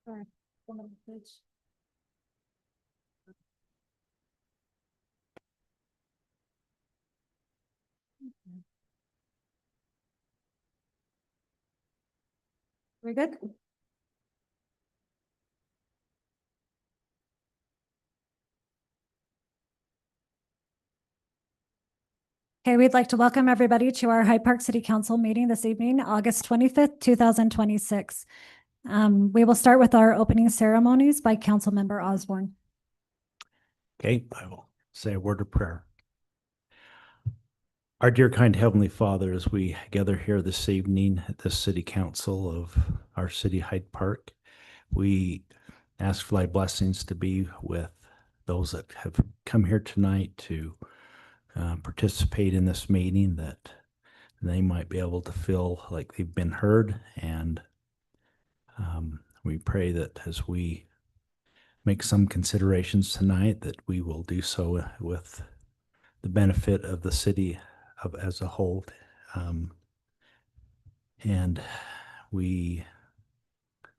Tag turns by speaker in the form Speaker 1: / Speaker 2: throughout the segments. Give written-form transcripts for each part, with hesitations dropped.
Speaker 1: Sorry. We're good? Okay, we'd like to welcome everybody to our Hyde Park City Council meeting this evening, August 25th, 2026. We will start with our opening ceremonies by Councilmember Osborne.
Speaker 2: Okay, I will say a word of prayer. Our dear kind Heavenly Father, as we gather here this evening at the City Council of our city, Hyde Park, we ask for thy blessings to be with those that have come here tonight to participate in this meeting, that they might be able to feel like they've been heard. And we pray that as we make some considerations tonight, that we will do so with the benefit of the city as a whole. And we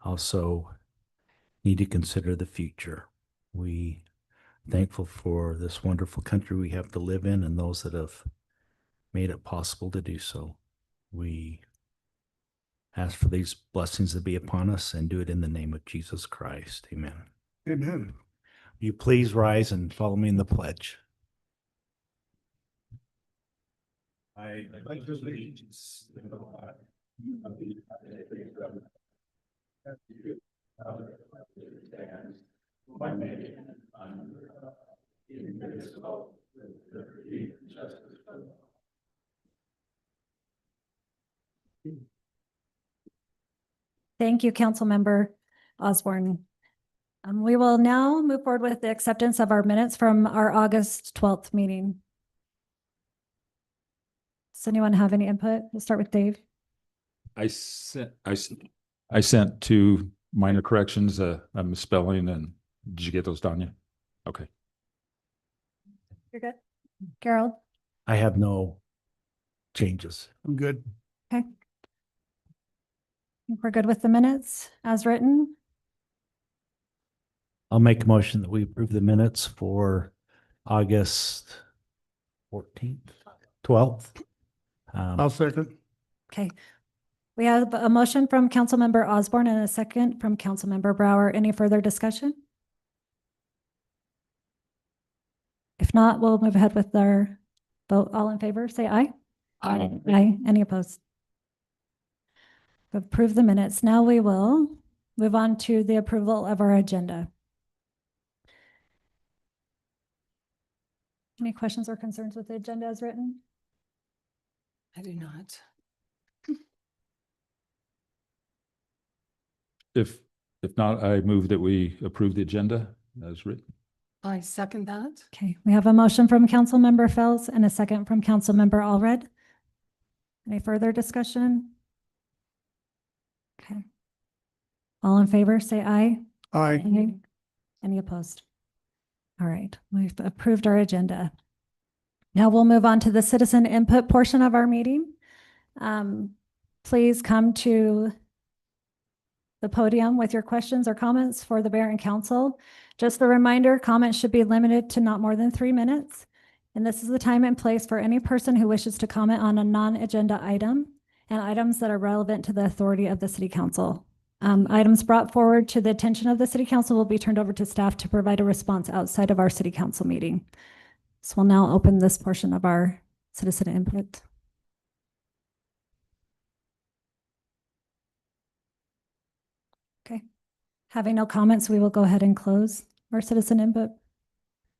Speaker 2: also need to consider the future. We thankful for this wonderful country we have to live in and those that have made it possible to do so. We ask for these blessings to be upon us and do it in the name of Jesus Christ. Amen.
Speaker 3: Amen.
Speaker 2: Will you please rise and follow me in the pledge?
Speaker 3: I pledge allegiance to the flag of the United States of America, one nation under God, indivisible, with liberty and justice for all.
Speaker 1: Thank you, Councilmember Osborne. We will now move forward with the acceptance of our minutes from our August 12th meeting. Does anyone have any input? We'll start with Dave.
Speaker 4: I sent two minor corrections, a misspelling, and did you get those done yet? Okay.
Speaker 1: You're good. Gerald?
Speaker 2: I have no changes.
Speaker 3: I'm good.
Speaker 1: Okay. I think we're good with the minutes as written.
Speaker 2: I'll make a motion that we approve the minutes for August 14th, 12th.
Speaker 3: I'll second.
Speaker 1: Okay. We have a motion from Councilmember Osborne and a second from Councilmember Brower. Any further discussion? If not, we'll move ahead with our vote. All in favor, say aye.
Speaker 3: Aye.
Speaker 1: Aye. Any opposed? Approve the minutes. Now we will move on to the approval of our agenda. Any questions or concerns with the agenda as written?
Speaker 5: I do not.
Speaker 4: If not, I move that we approve the agenda as written.
Speaker 5: I second that.
Speaker 1: Okay, we have a motion from Councilmember Fells and a second from Councilmember Allred. Any further discussion? Okay. All in favor, say aye.
Speaker 3: Aye.
Speaker 1: Aye. Any opposed? All right, we've approved our agenda. Now we'll move on to the citizen input portion of our meeting. Please come to the podium with your questions or comments for the mayor and council. Just a reminder, comments should be limited to not more than 3 minutes. And this is the time and place for any person who wishes to comment on a non-agenda item and items that are relevant to the authority of the city council. Items brought forward to the attention of the city council will be turned over to staff to provide a response outside of our city council meeting. So we'll now open this portion of our citizen input. Okay. Having no comments, we will go ahead and close our citizen input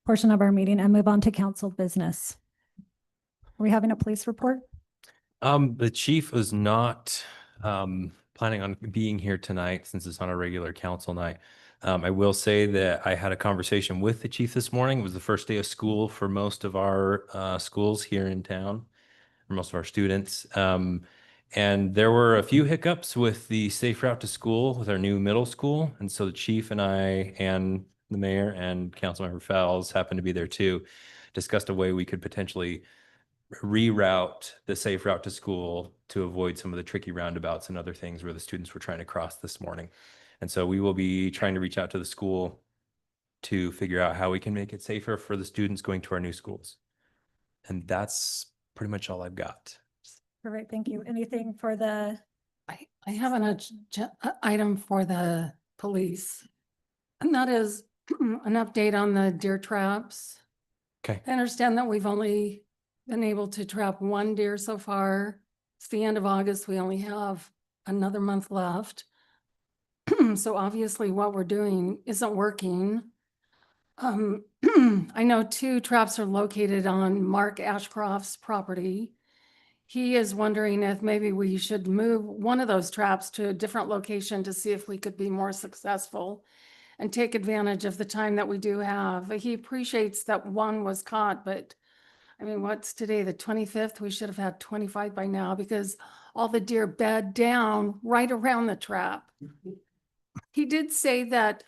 Speaker 1: portion of our meeting and move on to council business. Are we having a police report?
Speaker 6: The chief was not planning on being here tonight since it's on a regular council night. I will say that I had a conversation with the chief this morning. It was the first day of school for most of our schools here in town, for most of our students. And there were a few hiccups with the safe route to school with our new middle school. And so the chief and I and the mayor and Councilmember Fells happened to be there too, discussed a way we could potentially reroute the safe route to school to avoid some of the tricky roundabouts and other things where the students were trying to cross this morning. And so we will be trying to reach out to the school to figure out how we can make it safer for the students going to our new schools. And that's pretty much all I've got.
Speaker 1: Perfect, thank you. Anything for the,
Speaker 5: I have an item for the police. And that is an update on the deer traps.
Speaker 6: Okay.
Speaker 5: I understand that we've only been able to trap one deer so far. It's the end of August. We only have another month left. So obviously what we're doing isn't working. I know 2 traps are located on Mark Ashcroft's property. He is wondering if maybe we should move one of those traps to a different location to see if we could be more successful and take advantage of the time that we do have. He appreciates that one was caught, but I mean, what's today, the 25th? We should have had 25 by now because all the deer bed down right around the trap. He did say that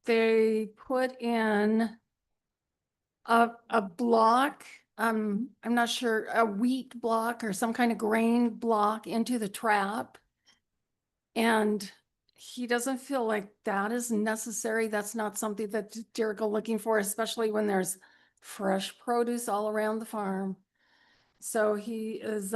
Speaker 5: they put in a block, I'm not sure, a wheat block or some kind of grain block into the trap. And he doesn't feel like that is necessary. That's not something that deer go looking for, especially when there's fresh produce all around the farm. So he is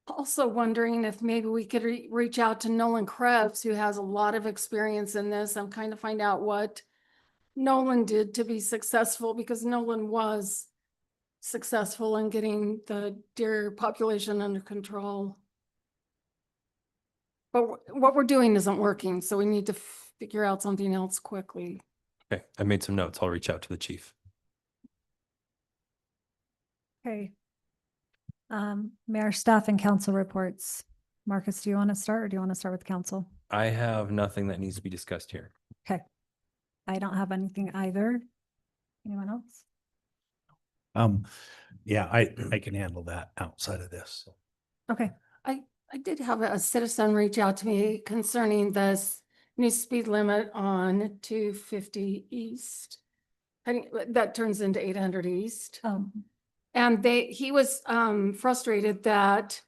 Speaker 5: also wondering if maybe we could reach out to Nolan Krebs, who has a lot of experience in this, and kind of find out what Nolan did to be successful, because Nolan was successful in getting the deer population under control. But what we're doing isn't working, so we need to figure out something else quickly.
Speaker 6: Okay, I made some notes. I'll reach out to the chief.
Speaker 1: okay. Mayor, staff and council reports. Marcus, do you want to start or do you want to start with council?
Speaker 6: I have nothing that needs to be discussed here.
Speaker 1: Okay. I don't have anything either. Anyone else?
Speaker 2: Yeah, I can handle that outside of this.
Speaker 1: Okay,
Speaker 5: I did have a citizen reach out to me concerning this new speed limit on 250 East. I think that turns into 800 East. And he was frustrated that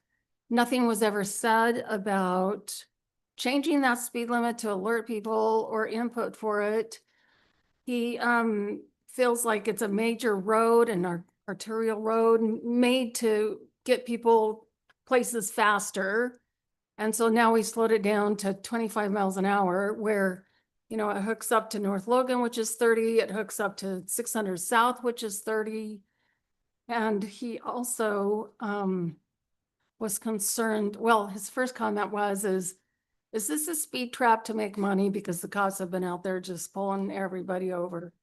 Speaker 5: nothing was ever said about changing that speed limit to alert people or input for it. He feels like it's a major road and arterial road made to get people places faster. And so now we slowed it down to 25 miles an hour where, you know, it hooks up to North Logan, which is 30. It hooks up to 600 South, which is 30. And he also was concerned, well, his first comment was, is this a speed trap to make money? Because the cops have been out there just pulling everybody over.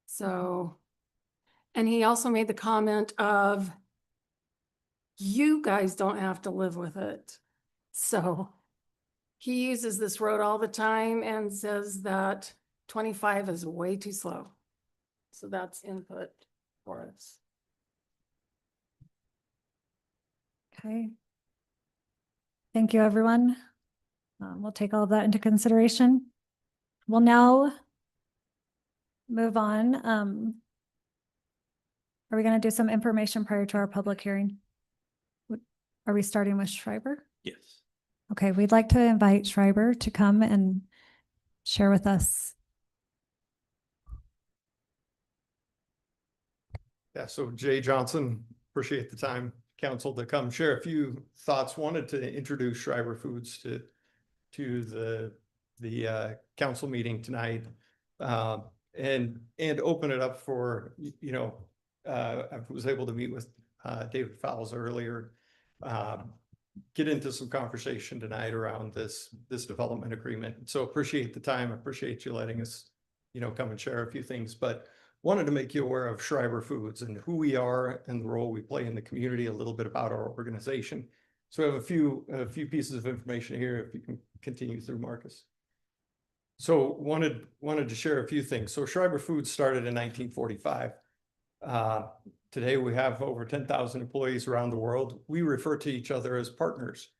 Speaker 5: So, and he also made the comment of, you guys don't have to live with it. So he uses this road all the time and says that 25 is way too slow. So that's input for us.
Speaker 1: okay. Thank you, everyone. We'll take all of that into consideration. We'll now move on. Are we going to do some information prior to our public hearing? Are we starting with Schreiber?
Speaker 6: Yes.
Speaker 1: Okay, we'd like to invite Schreiber to come and share with us.
Speaker 7: Yeah, so Jay Johnson, appreciate the time, council, to come share a few thoughts. Wanted to introduce Schreiber Foods to the council meeting tonight, and open it up for, you know, I was able to meet with David Fowles earlier, get into some conversation tonight around this development agreement. So appreciate the time. Appreciate you letting us, you know, come and share a few things, but wanted to make you aware of Schreiber Foods and who we are and the role we play in the community, a little bit about our organization. So we have a few pieces of information here, if you can continue through, Marcus. So wanted to share a few things. So Schreiber Foods started in 1945. Today we have over 10,000 employees around the world. We refer to each other as partners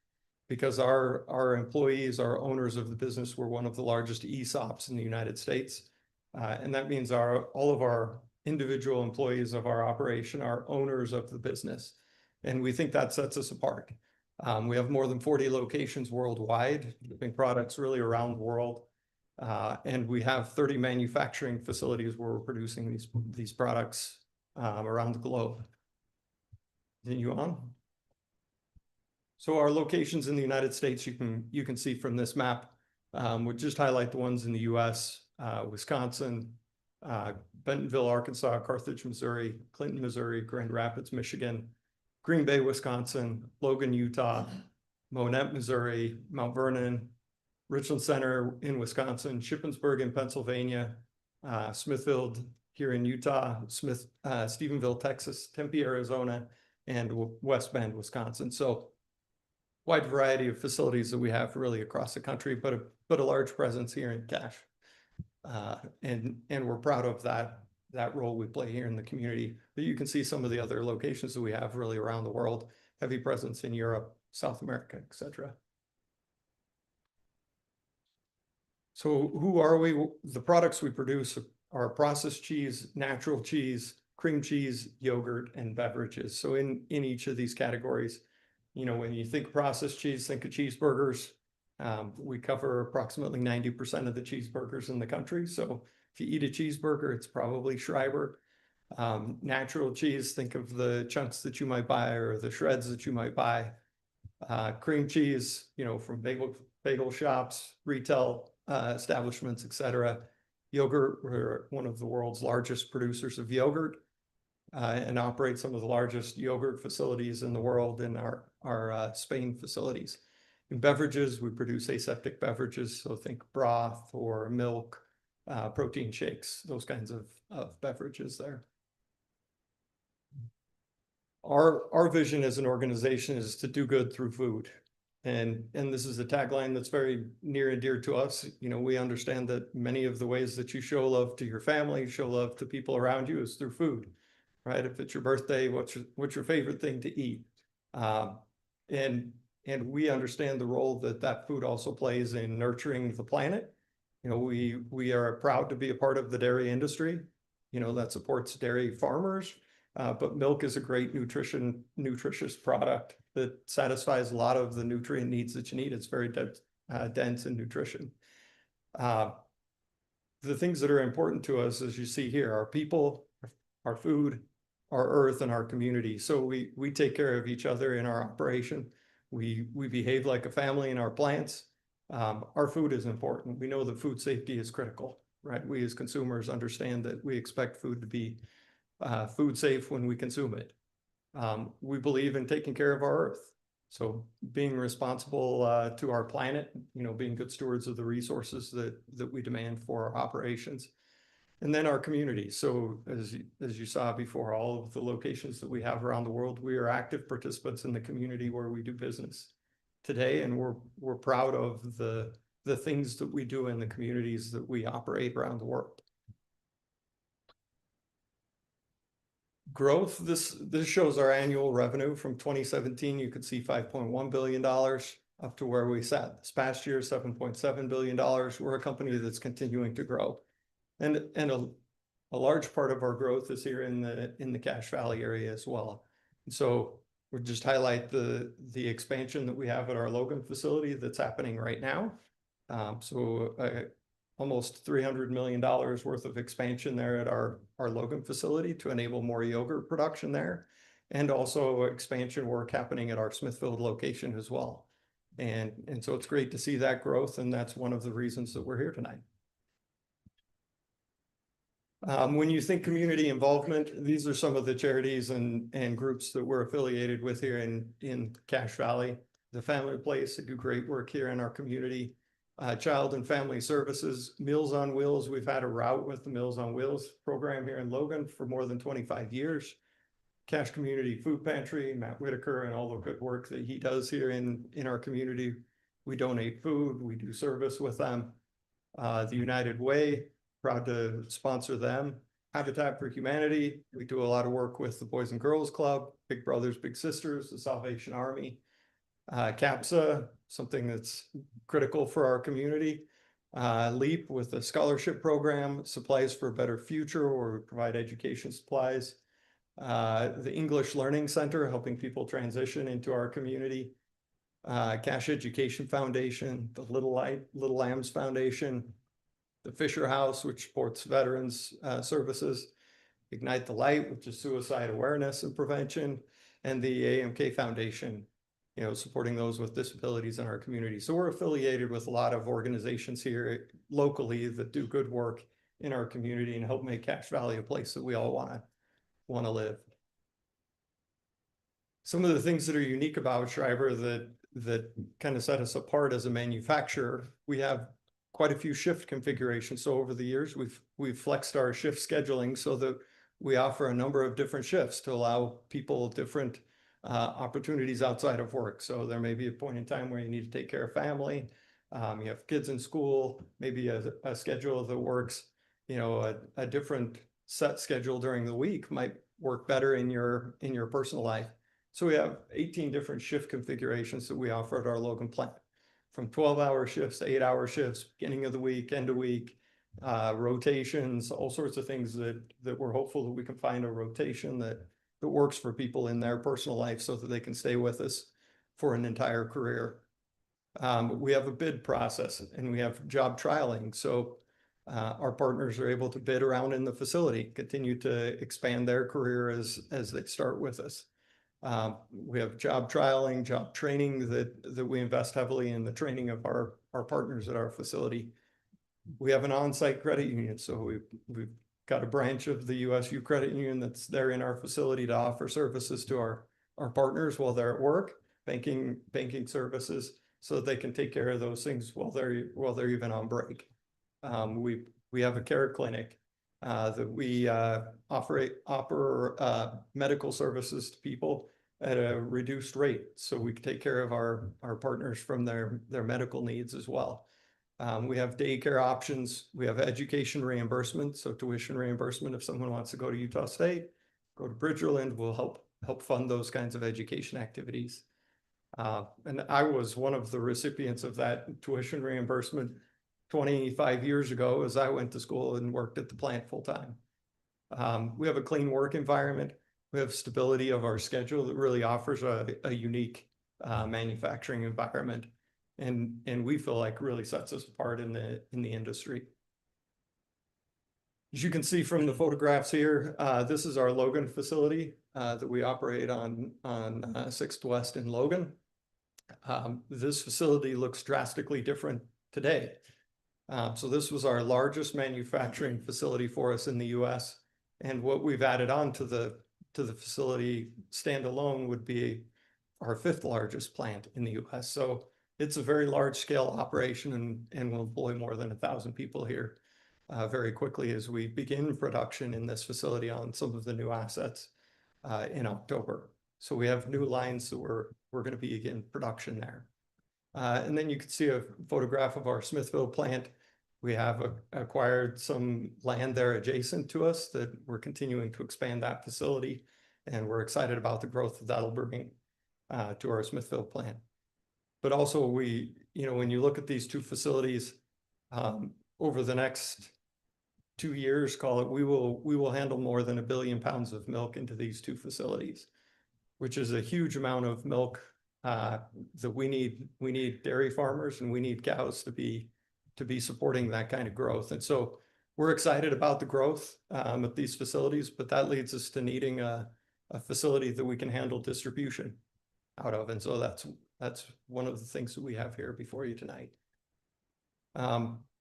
Speaker 7: because our employees, our owners of the business, were one of the largest ESOPs in the United States. And that means all of our individual employees of our operation are owners of the business. And we think that sets us apart. We have more than 40 locations worldwide, shipping products really around the world. And we have 30 manufacturing facilities where we're producing these products around the globe. Continue on. So our locations in the United States, you can see from this map, would just highlight the ones in the US, Wisconsin, Bentonville, Arkansas, Carthage, Missouri, Clinton, Missouri, Grand Rapids, Michigan, Green Bay, Wisconsin, Logan, Utah, Monette, Missouri, Mount Vernon, Richland Center in Wisconsin, Shippensburg in Pennsylvania, Smithfield here in Utah, Stephenville, Texas, Tempe, Arizona, and West Bend, Wisconsin. So wide variety of facilities that we have really across the country, but a large presence here in Cache. And we're proud of that role we play here in the community. But you can see some of the other locations that we have really around the world, heavy presence in Europe, South America, etc. So who are we? The products we produce are processed cheese, natural cheese, cream cheese, yogurt, and beverages. So in each of these categories, you know, when you think processed cheese, think of cheeseburgers. We cover approximately 90% of the cheeseburgers in the country. So if you eat a cheeseburger, it's probably Schreiber. Natural cheese, think of the chunks that you might buy or the shreds that you might buy. Cream cheese, you know, from bagel shops, retail establishments, etc. Yogurt, we're one of the world's largest producers of yogurt and operate some of the largest yogurt facilities in the world in our Spain facilities. In beverages, we produce aseptic beverages, so think broth or milk, protein shakes, those kinds of beverages there. Our vision as an organization is to do good through food. And this is a tagline that's very near and dear to us. You know, we understand that many of the ways that you show love to your family, show love to people around you is through food, right? If it's your birthday, what's your favorite thing to eat? And we understand the role that food also plays in nurturing the planet. You know, we are proud to be a part of the dairy industry, you know, that supports dairy farmers. But milk is a great nutritious product that satisfies a lot of the nutrient needs that you need. It's very dense in nutrition. The things that are important to us, as you see here, are people, our food, our earth, and our community. So we take care of each other in our operation. We behave like a family in our plants. Our food is important. We know that food safety is critical, right? We as consumers understand that we expect food to be food safe when we consume it. We believe in taking care of our earth. So being responsible to our planet, you know, being good stewards of the resources that we demand for our operations. And then our community. So as you saw before, all of the locations that we have around the world, we are active participants in the community where we do business today. And we're proud of the things that we do in the communities that we operate around the world. Growth, this shows our annual revenue from 2017. You could see $5.1 billion up to where we sat this past year, $7.7 billion. We're a company that's continuing to grow. And a large part of our growth is here in the Cache Valley area as well. And so we'll just highlight the expansion that we have at our Logan facility that's happening right now. Almost $300 million worth of expansion there at our Logan facility to enable more yogurt production there, and also expansion work happening at our Smithfield location as well. And so it's great to see that growth, and that's one of the reasons that we're here tonight. When you think community involvement, these are some of the charities and groups that we're affiliated with here in Cache Valley. The Family Place, they do great work here in our community. Child and Family Services, Meals on Wheels. We've had a route with the Meals on Wheels program here in Logan for more than 25 years. Cache Community Food Pantry, Matt Whitaker, and all the good work that he does here in our community. We donate food, we do service with them. The United Way, proud to sponsor them. Habitat for Humanity, we do a lot of work with the Boys and Girls Club, Big Brothers Big Sisters, the Salvation Army. CAPSA, something that's critical for our community. LEAP with a scholarship program, Supplies for a Better Future, where we provide education supplies. The English Learning Center, helping people transition into our community. Cash Education Foundation, the Little Lambs Foundation, the Fisher House, which supports veterans services, Ignite the Light, which is suicide awareness and prevention, and the AMK Foundation, you know, supporting those with disabilities in our community. So we're affiliated with a lot of organizations here locally that do good work in our community and help make Cache Valley a place that we all want to live. Some of the things that are unique about Schreiber that kind of set us apart as a manufacturer, we have quite a few shift configurations. So over the years, we've flexed our shift scheduling so that we offer a number of different shifts to allow people different opportunities outside of work. So there may be a point in time where you need to take care of family, you have kids in school, maybe a schedule that works, you know, a different set schedule during the week might work better in your personal life. So we have 18 different shift configurations that we offer at our Logan plant, from 12-hour shifts to 8-hour shifts, beginning of the week, end of week, rotations, all sorts of things that we're hopeful that we can find a rotation that works for people in their personal life so that they can stay with us for an entire career. We have a bid process and we have job trialing. So our partners are able to bid around in the facility, continue to expand their career as they start with us. We have job trialing, job training that we invest heavily in the training of our partners at our facility. We have an on-site credit union. So we've got a branch of the USU Credit Union that's there in our facility to offer services to our partners while they're at work, banking services, so that they can take care of those things while they're even on break. We have a care clinic that we offer medical services to people at a reduced rate, so we can take care of our partners from their medical needs as well. We have daycare options. We have education reimbursement, so tuition reimbursement if someone wants to go to Utah State, go to Bridgerland, we'll help fund those kinds of education activities. And I was one of the recipients of that tuition reimbursement 25 years ago as I went to school and worked at the plant full time. We have a clean work environment. We have stability of our schedule that really offers a unique manufacturing environment, and we feel like really sets us apart in the industry. As you can see from the photographs here, this is our Logan facility that we operate on 6th West in Logan. This facility looks drastically different today. So this was our largest manufacturing facility for us in the US. And what we've added on to the facility standalone would be our 5th largest plant in the US. So it's a very large scale operation and will employ more than 1,000 people here very quickly as we begin production in this facility on some of the new assets in October. So we have new lines that we're going to begin production there. And then you can see a photograph of our Smithville plant. We have acquired some land there adjacent to us that we're continuing to expand that facility, and we're excited about the growth that that'll bring to our Smithville plant. But also when you look at these two facilities, over the next 2 years, call it, we will handle more than 1 billion pounds of milk into these two facilities, which is a huge amount of milk that we need. We need dairy farmers and we need cows to be supporting that kind of growth. And so we're excited about the growth at these facilities, but that leads us to needing a facility that we can handle distribution out of. And so that's one of the things that we have here before you tonight.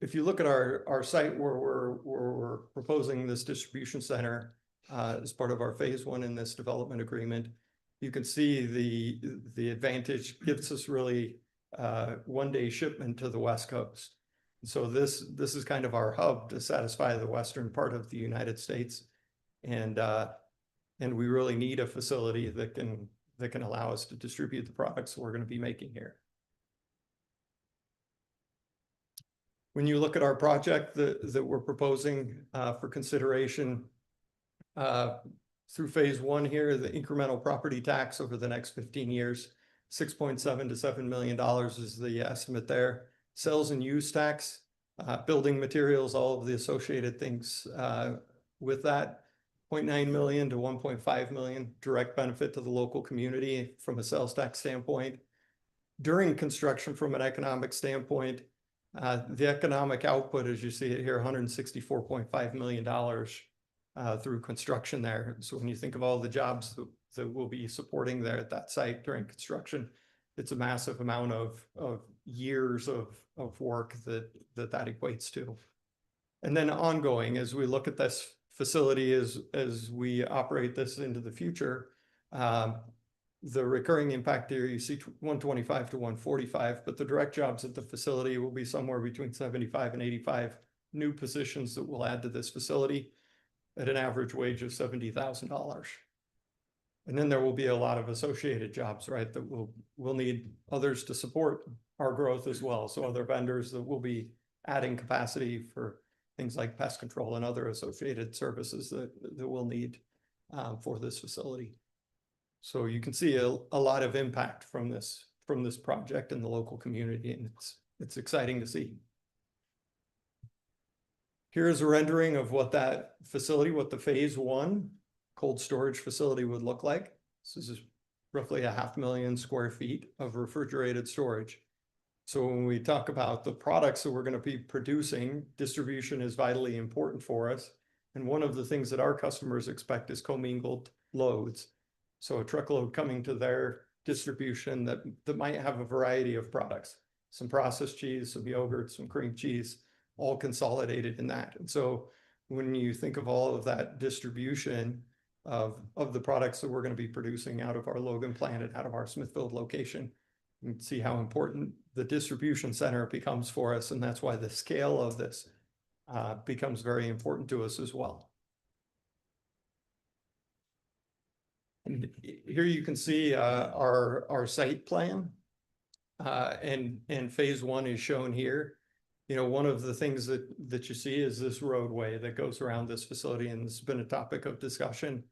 Speaker 7: If you look at our site where we're proposing this distribution center as part of our phase 1 in this development agreement, you can see the advantage gives us really 1-day shipment to the West Coast. So this is kind of our hub to satisfy the western part of the United States, and we really need a facility that can allow us to distribute the products we're going to be making here. When you look at our project that we're proposing for consideration through phase 1 here, the incremental property tax over the next 15 years, $6.7 to $7 million is the estimate there. Sales and use tax, building materials, all of the associated things with that, 0.9 million to 1.5 million direct benefit to the local community from a sales tax standpoint. during construction from an economic standpoint, the economic output, as you see it here, $164.5 million through construction there. So when you think of all the jobs that we'll be supporting there at that site during construction, it's a massive amount of years of work that equates to. And then ongoing, as we look at this facility, as we operate this into the future, the recurring impact here, you see 125 to 145, but the direct jobs at the facility will be somewhere between 75 and 85 new positions that we'll add to this facility at an average wage of $70,000. And then there will be a lot of associated jobs, right, that we'll need others to support our growth as well. So other vendors that will be adding capacity for things like pest control and other associated services that we'll need for this facility. So you can see a lot of impact from this project in the local community, and it's exciting to see. Here's a rendering of what that facility, what the phase 1 cold storage facility would look like. This is roughly 500,000 square feet of refrigerated storage. So when we talk about the products that we're going to be producing, distribution is vitally important for us. And one of the things that our customers expect is commingled loads. So a truckload coming to their distribution that might have a variety of products, some processed cheese, some yogurt, some cream cheese, all consolidated in that. And so when you think of all of that distribution of the products that we're going to be producing out of our Logan plant and out of our Smithfield location, you can see how important the distribution center becomes for us. And that's why the scale of this becomes very important to us as well. And here you can see our site plan, and phase 1 is shown here. You know, one of the things that you see is this roadway that goes around this facility, and this has been a topic of discussion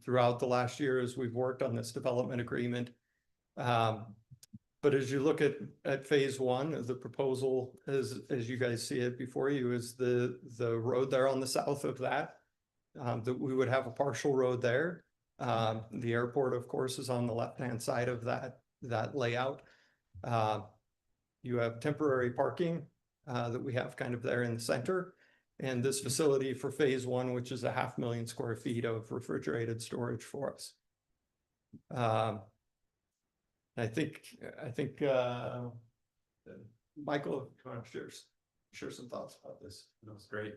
Speaker 7: throughout the last year as we've worked on this development agreement. But as you look at phase 1, the proposal, as you guys see it before you, is the road there on the south of that we would have a partial road there. The airport, of course, is on the left-hand side of that layout. You have temporary parking that we have kind of there in the center. And this facility for phase 1, which is 500,000 square feet of refrigerated storage for us. I think Michael, if you want to share some thoughts about this.
Speaker 8: That was great.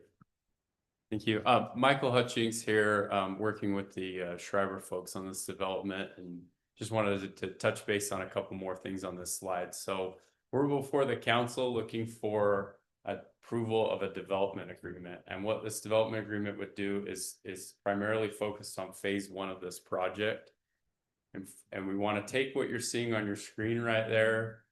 Speaker 8: Thank you. Michael Hutchings here, working with the Schreiber folks on this development, and just wanted to touch base on a couple more things on this slide. So we're before the council looking for approval of a development agreement. And what this development agreement would do is primarily focused on phase 1 of this project. And we want to take what you're seeing on your screen right there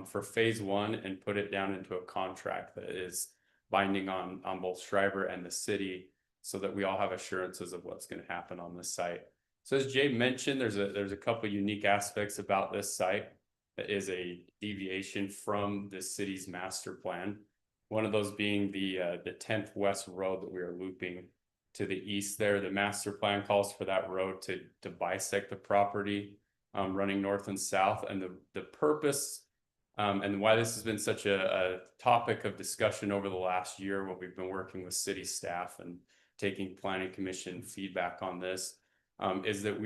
Speaker 8: for phase 1 and put it down into a contract that is binding on both Schreiber and the city, so that we all have assurances of what's going to happen on this site. So as Jay mentioned, there's a couple unique aspects about this site that is a deviation from the city's master plan. One of those being the 10th West Road that we are looping to the east there. The master plan calls for that road to bisect the property, running north and south. And the purpose and why this has been such a topic of discussion over the last year, when we've been working with city staff and taking planning commission feedback on this, is that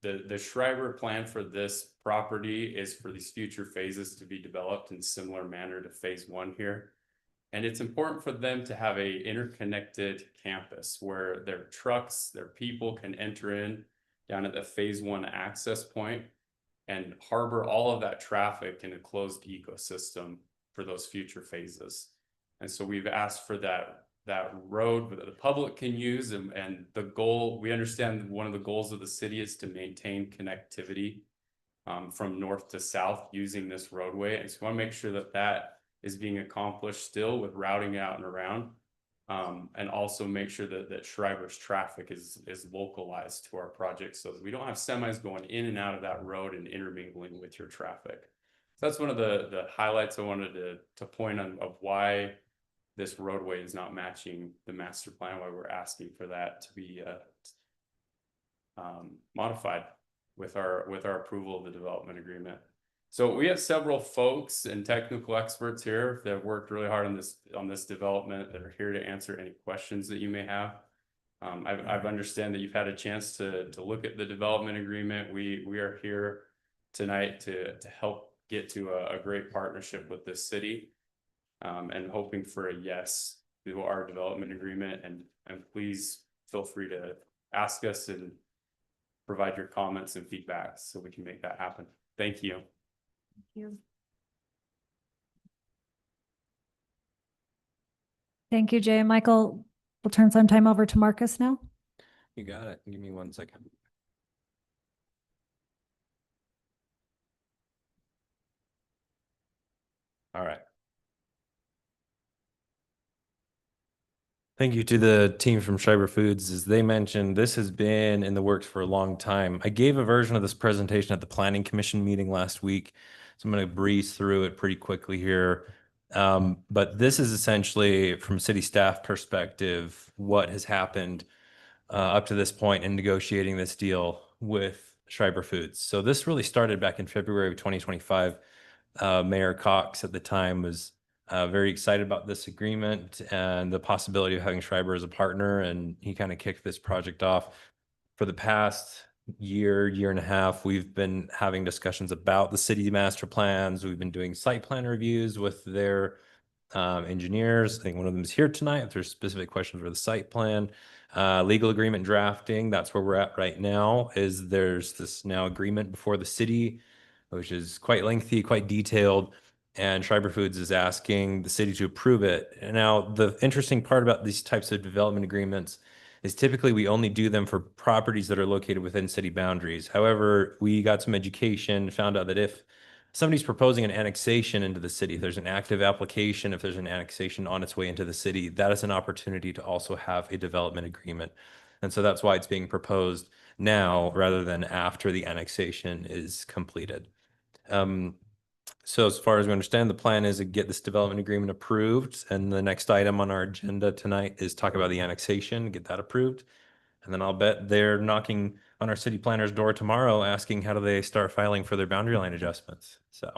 Speaker 8: the Schreiber plan for this property is for these future phases to be developed in similar manner to phase 1 here. And it's important for them to have a interconnected campus where their trucks, their people can enter in down at the phase 1 access point and harbor all of that traffic in a closed ecosystem for those future phases. And so we've asked for that road that the public can use, and the goal, we understand one of the goals of the city is to maintain connectivity from north to south using this roadway. And so we want to make sure that is being accomplished still with routing out and around, and also make sure that Schreiber's traffic is localized to our project, so that we don't have semis going in and out of that road and intermingling with your traffic. So that's one of the highlights I wanted to point on of why this roadway is not matching the master plan, why we're asking for that to be modified with our approval of the development agreement. So we have several folks and technical experts here that have worked really hard on this development that are here to answer any questions that you may have. I've understand that you've had a chance to look at the development agreement. We are here tonight to help get to a great partnership with this city. And hoping for a yes to our development agreement, and please feel free to ask us and provide your comments and feedback so we can make that happen. Thank you.
Speaker 1: Thank you, Jay and Michael. We'll turn some time over to Marcus now.
Speaker 6: You got it. Give me 1 second. All right. Thank you to the team from Schreiber Foods. As they mentioned, this has been in the works for a long time. I gave a version of this presentation at the Planning Commission meeting last week, so I'm going to breeze through it pretty quickly here. But this is essentially, from city staff perspective, what has happened up to this point in negotiating this deal with Schreiber Foods. So this really started back in February of 2025. Mayor Cox at the time was very excited about this agreement and the possibility of having Schreiber as a partner, and he kind of kicked this project off. For the past year and a half, we've been having discussions about the city master plans. We've been doing site plan reviews with their engineers. I think one of them is here tonight. If there's specific questions for the site plan, legal agreement drafting, that's where we're at right now. There's this now agreement before the city, which is quite lengthy, quite detailed, and Schreiber Foods is asking the city to approve it. And now, the interesting part about these types of development agreements is typically we only do them for properties that are located within city boundaries. However, we got some education, found out that if somebody's proposing an annexation into the city, if there's an active application, if there's an annexation on its way into the city, that is an opportunity to also have a development agreement. And so that's why it's being proposed now rather than after the annexation is completed. So as far as we understand, the plan is to get this development agreement approved. And the next item on our agenda tonight is talk about the annexation, get that approved. And then I'll bet they're knocking on our city planner's door tomorrow, asking how do they start filing for their boundary line adjustments. So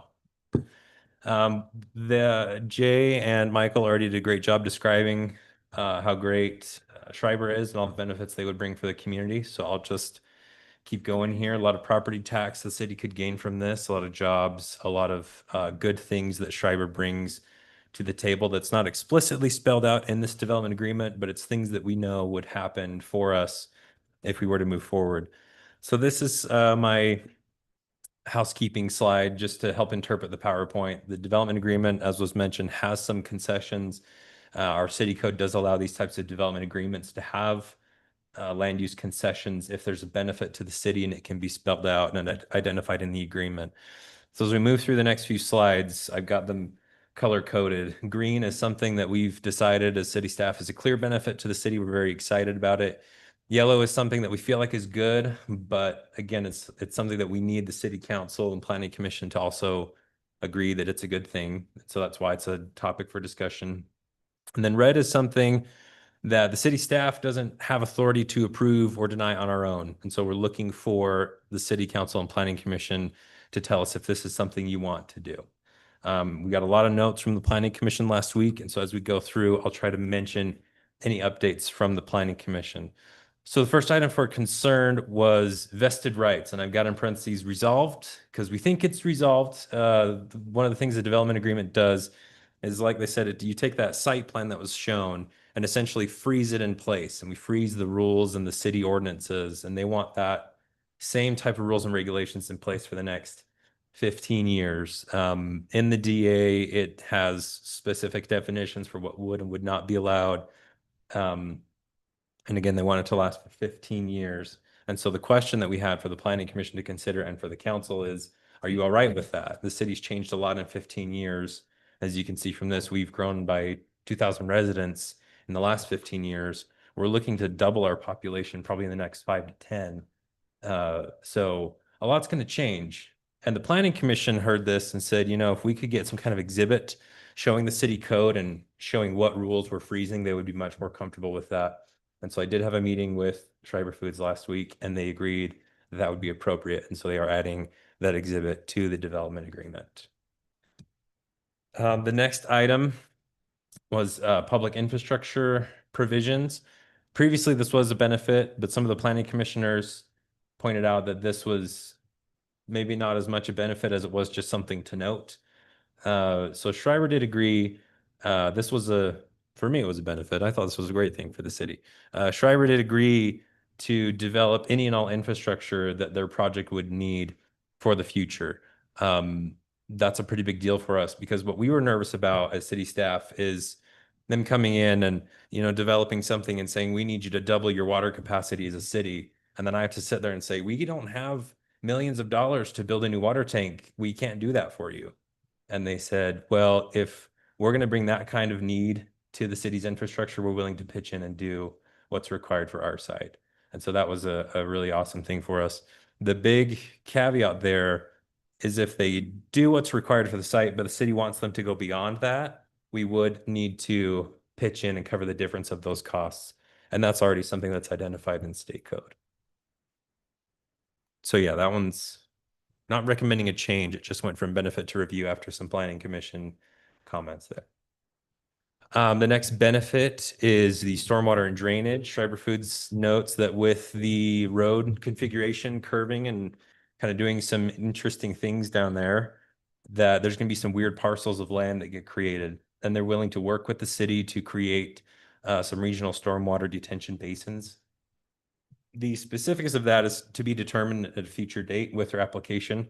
Speaker 6: the Jay and Michael already did a great job describing how great Schreiber is and all the benefits they would bring for the community. So I'll just keep going here. A lot of property tax the city could gain from this, a lot of jobs, a lot of good things that Schreiber brings to the table that's not explicitly spelled out in this development agreement, but it's things that we know would happen for us if we were to move forward. So this is my housekeeping slide just to help interpret the PowerPoint. The development agreement, as was mentioned, has some concessions. Our city code does allow these types of development agreements to have land use concessions if there's a benefit to the city and it can be spelled out and identified in the agreement. So as we move through the next few slides, I've got them color coded. Green is something that we've decided as city staff is a clear benefit to the city. We're very excited about it. Yellow is something that we feel like is good, but again, it's something that we need the city council and planning commission to also agree that it's a good thing. So that's why it's a topic for discussion. And then red is something that the city staff doesn't have authority to approve or deny on our own. And so we're looking for the city council and planning commission to tell us if this is something you want to do. We got a lot of notes from the planning commission last week. And so as we go through, I'll try to mention any updates from the planning commission. So the first item for concern was vested rights, and I've got in parentheses resolved because we think it's resolved. One of the things the development agreement does is, like they said, you take that site plan that was shown and essentially freeze it in place, and we freeze the rules and the city ordinances, and they want that same type of rules and regulations in place for the next 15 years. In the DA, it has specific definitions for what would and would not be allowed. And again, they want it to last for 15 years. And so the question that we had for the planning commission to consider and for the council is, are you all right with that? The city's changed a lot in 15 years. As you can see from this, we've grown by 2,000 residents in the last 15 years. We're looking to double our population probably in the next 5 to 10. So a lot's going to change. And the planning commission heard this and said, you know, if we could get some kind of exhibit showing the city code and showing what rules we're freezing, they would be much more comfortable with that. And so I did have a meeting with Schreiber Foods last week, and they agreed that would be appropriate. And so they are adding that exhibit to the development agreement. The next item was public infrastructure provisions. Previously, this was a benefit, but some of the planning commissioners pointed out that this was maybe not as much a benefit as it was just something to note. So Shriver did agree. This was for me, it was a benefit. I thought this was a great thing for the city. Shriver did agree to develop any and all infrastructure that their project would need for the future. That's a pretty big deal for us because what we were nervous about as city staff is them coming in and, developing something and saying, we need you to double your water capacity as a city. And then I have to sit there and say, we don't have millions of dollars to build a new water tank. We can't do that for you. And they said, well, if we're going to bring that kind of need to the city's infrastructure, we're willing to pitch in and do what's required for our side. And so that was a really awesome thing for us. The big caveat there is if they do what's required for the site, but the city wants them to go beyond that, we would need to pitch in and cover the difference of those costs. And that's already something that's identified in state code. So yeah, that one's not recommending a change. It just went from benefit to review after some planning commission comments there. The next benefit is the stormwater and drainage. Schreiber Foods notes that with the road configuration curving and kind of doing some interesting things down there, that there's going to be some weird parcels of land that get created. And they're willing to work with the city to create some regional stormwater detention basins. The specifics of that is to be determined at a future date with their application.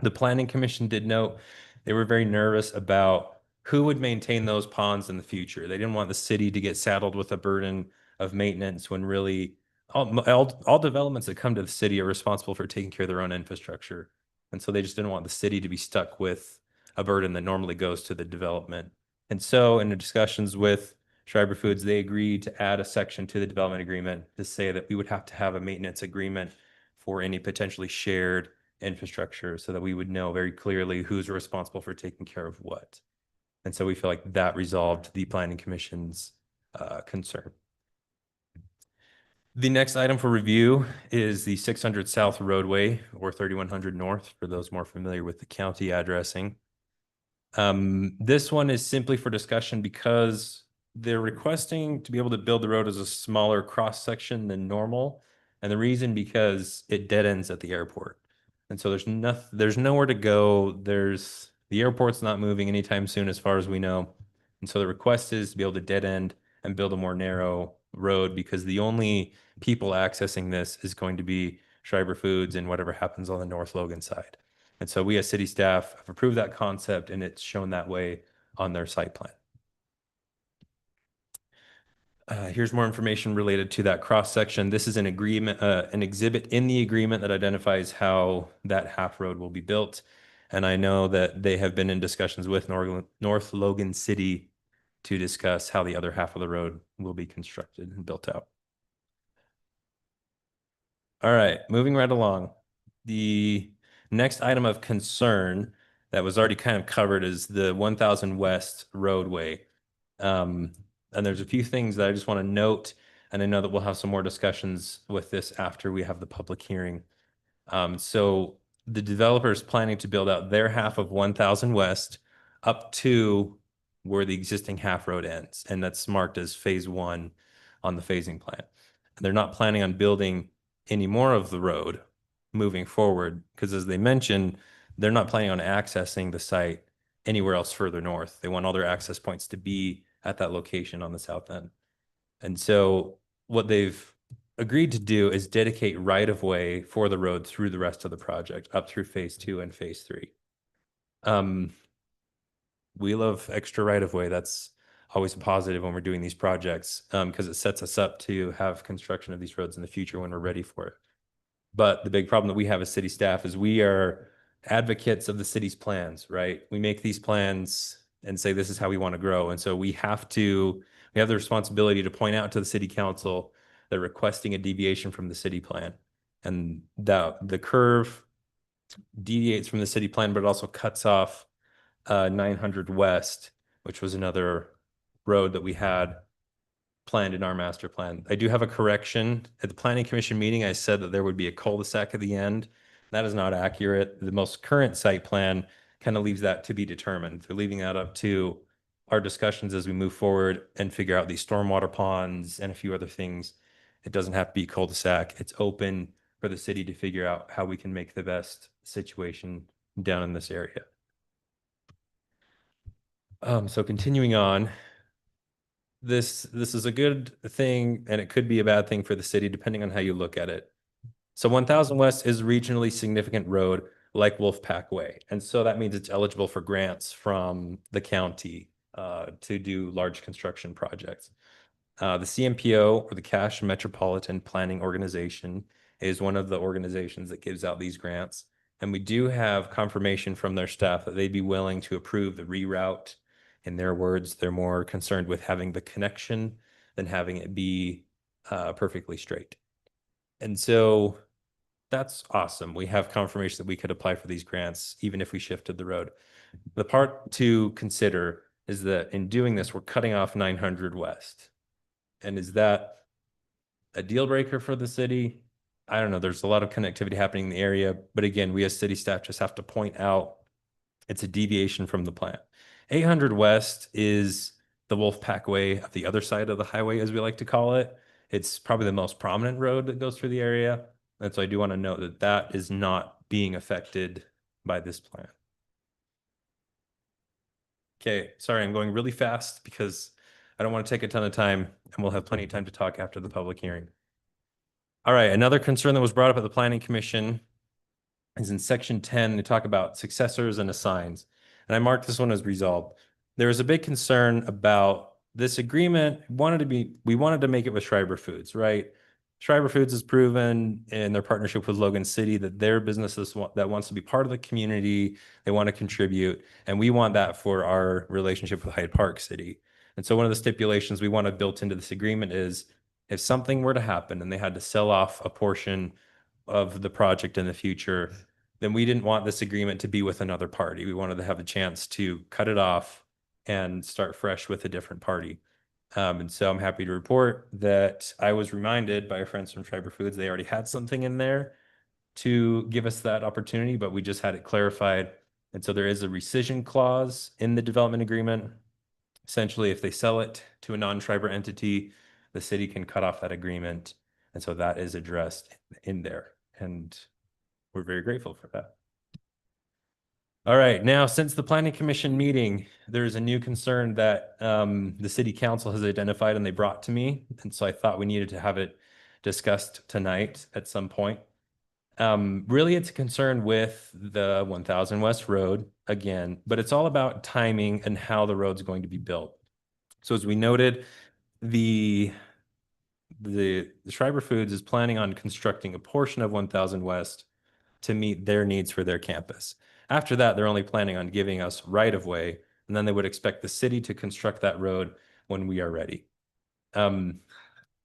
Speaker 6: The planning commission did note they were very nervous about who would maintain those ponds in the future. They didn't want the city to get saddled with a burden of maintenance when really all developments that come to the city are responsible for taking care of their own infrastructure. And so they just didn't want the city to be stuck with a burden that normally goes to the development. And so in the discussions with Schreiber Foods, they agreed to add a section to the development agreement to say that we would have to have a maintenance agreement for any potentially shared infrastructure so that we would know very clearly who's responsible for taking care of what. And so we feel like that resolved the planning commission's concern. The next item for review is the 600 South roadway or 3100 North for those more familiar with the county addressing. This one is simply for discussion because they're requesting to be able to build the road as a smaller cross section than normal. And the reason because it dead ends at the airport. And so there's nowhere to go. The airport's not moving anytime soon as far as we know. And so the request is to be able to dead end and build a more narrow road because the only people accessing this is going to be Schreiber Foods and whatever happens on the North Logan side. And so we as city staff have approved that concept and it's shown that way on their site plan. Here's more information related to that cross section. This is an agreement, an exhibit in the agreement that identifies how that half road will be built. And I know that they have been in discussions with North Logan City to discuss how the other half of the road will be constructed and built out. All right, moving right along. The next item of concern that was already kind of covered is the 1000 West roadway. And there's a few things that I just want to note, and I know that we'll have some more discussions with this after we have the public hearing. So the developer is planning to build out their half of 1000 West up to where the existing half road ends, and that's marked as phase 1 on the phasing plan. And they're not planning on building any more of the road moving forward, because as they mentioned, they're not planning on accessing the site anywhere else further north. They want all their access points to be at that location on the south end. And so what they've agreed to do is dedicate right of way for the road through the rest of the project up through phase 2 and phase 3. We love extra right of way. That's always a positive when we're doing these projects because it sets us up to have construction of these roads in the future when we're ready for it. But the big problem that we have as city staff is we are advocates of the city's plans, right? We make these plans and say this is how we want to grow. And so we have the responsibility to point out to the city council that requesting a deviation from the city plan. And the curve deviates from the city plan, but it also cuts off 900 West, which was another road that we had planned in our master plan. I do have a correction. At the planning commission meeting, I said that there would be a cul-de-sac at the end. That is not accurate. The most current site plan kind of leaves that to be determined. They're leaving that up to our discussions as we move forward and figure out these stormwater ponds and a few other things. It doesn't have to be cul-de-sac. It's open for the city to figure out how we can make the best situation down in this area. So continuing on, this is a good thing and it could be a bad thing for the city depending on how you look at it. So 1000 West is a regionally significant road like Wolfpack Way. And so that means it's eligible for grants from the county to do large construction projects. The CMPO, or the Cache Metropolitan Planning Organization, is one of the organizations that gives out these grants. And we do have confirmation from their staff that they'd be willing to approve the reroute. In their words, they're more concerned with having the connection than having it be perfectly straight. And so that's awesome. We have confirmation that we could apply for these grants, even if we shifted the road. The part to consider is that in doing this, we're cutting off 900 West. And is that a deal breaker for the city? I don't know. There's a lot of connectivity happening in the area. But again, we as city staff just have to point out it's a deviation from the plan. 800 West is the Wolfpack Way of the other side of the highway, as we like to call it. It's probably the most prominent road that goes through the area. And so I do want to note that that is not being affected by this plan. Okay, sorry, I'm going really fast because I don't want to take a ton of time and we'll have plenty of time to talk after the public hearing. All right, another concern that was brought up at the Planning Commission is in section 10, they talk about successors and assigns. And I marked this one as resolved. There was a big concern about this agreement. We wanted to make it with Schreiber Foods, right? Schreiber Foods has proven in their partnership with Logan City that their business is that wants to be part of the community. They want to contribute. And we want that for our relationship with Hyde Park City. And so one of the stipulations we want to built into this agreement is if something were to happen and they had to sell off a portion of the project in the future, then we didn't want this agreement to be with another party. We wanted to have a chance to cut it off and start fresh with a different party. And so I'm happy to report that I was reminded by our friends from Schreiber Foods, they already had something in there to give us that opportunity, but we just had it clarified. And so there is a rescission clause in the development agreement. Essentially, if they sell it to a non-Schreiber entity, the city can cut off that agreement. And so that is addressed in there. And we're very grateful for that. All right, now since the Planning Commission meeting, there's a new concern that the City Council has identified and they brought to me. And so I thought we needed to have it discussed tonight at some point. Really, it's a concern with the 1000 West Road again, but it's all about timing and how the road's going to be built. So as we noted, the Schreiber Foods is planning on constructing a portion of 1000 West to meet their needs for their campus. After that, they're only planning on giving us right of way, and then they would expect the city to construct that road when we are ready. The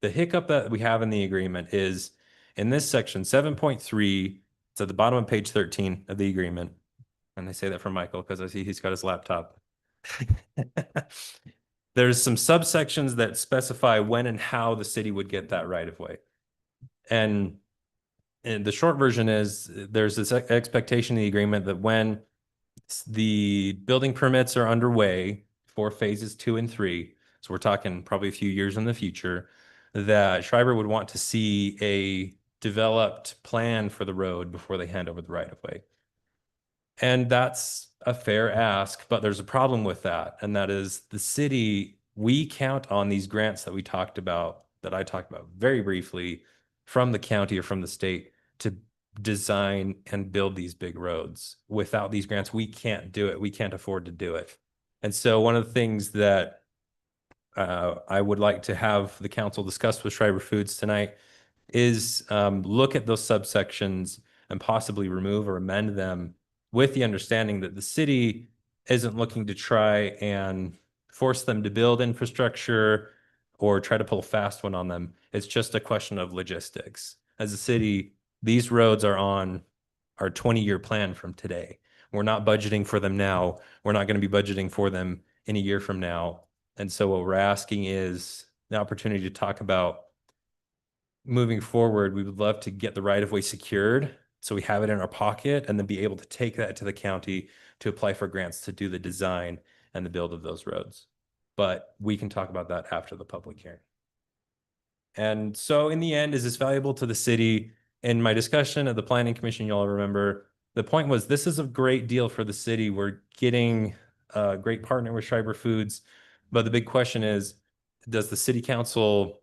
Speaker 6: hiccup that we have in the agreement is in this section 7.3, it's at the bottom of page 13 of the agreement. And I say that for Michael because I see he's got his laptop. There's some subsections that specify when and how the city would get that right of way. And the short version is there's this expectation in the agreement that when the building permits are underway for phases 2 and 3, so we're talking probably a few years in the future, that Schreiber would want to see a developed plan for the road before they hand over the right of way. And that's a fair ask, but there's a problem with that. And that is the city, we count on these grants that we talked about, that I talked about very briefly, from the county or from the state to design and build these big roads. Without these grants, we can't do it. We can't afford to do it. And so one of the things that I would like to have the council discuss with Schreiber Foods tonight is look at those subsections and possibly remove or amend them with the understanding that the city isn't looking to try and force them to build infrastructure or try to pull a fast one on them. It's just a question of logistics. As a city, these roads are on our 20-year plan from today. We're not budgeting for them now. We're not going to be budgeting for them in a year from now. And so what we're asking is the opportunity to talk about moving forward. We would love to get the right of way secured So we have it in our pocket and then be able to take that to the county to apply for grants to do the design and the build of those roads. But we can talk about that after the public hearing. And so in the end, is this valuable to the city? In my discussion at the planning commission, y'all remember, the point was this is a great deal for the city. We're getting a great partner with Schreiber Foods. But the big question is, does the city council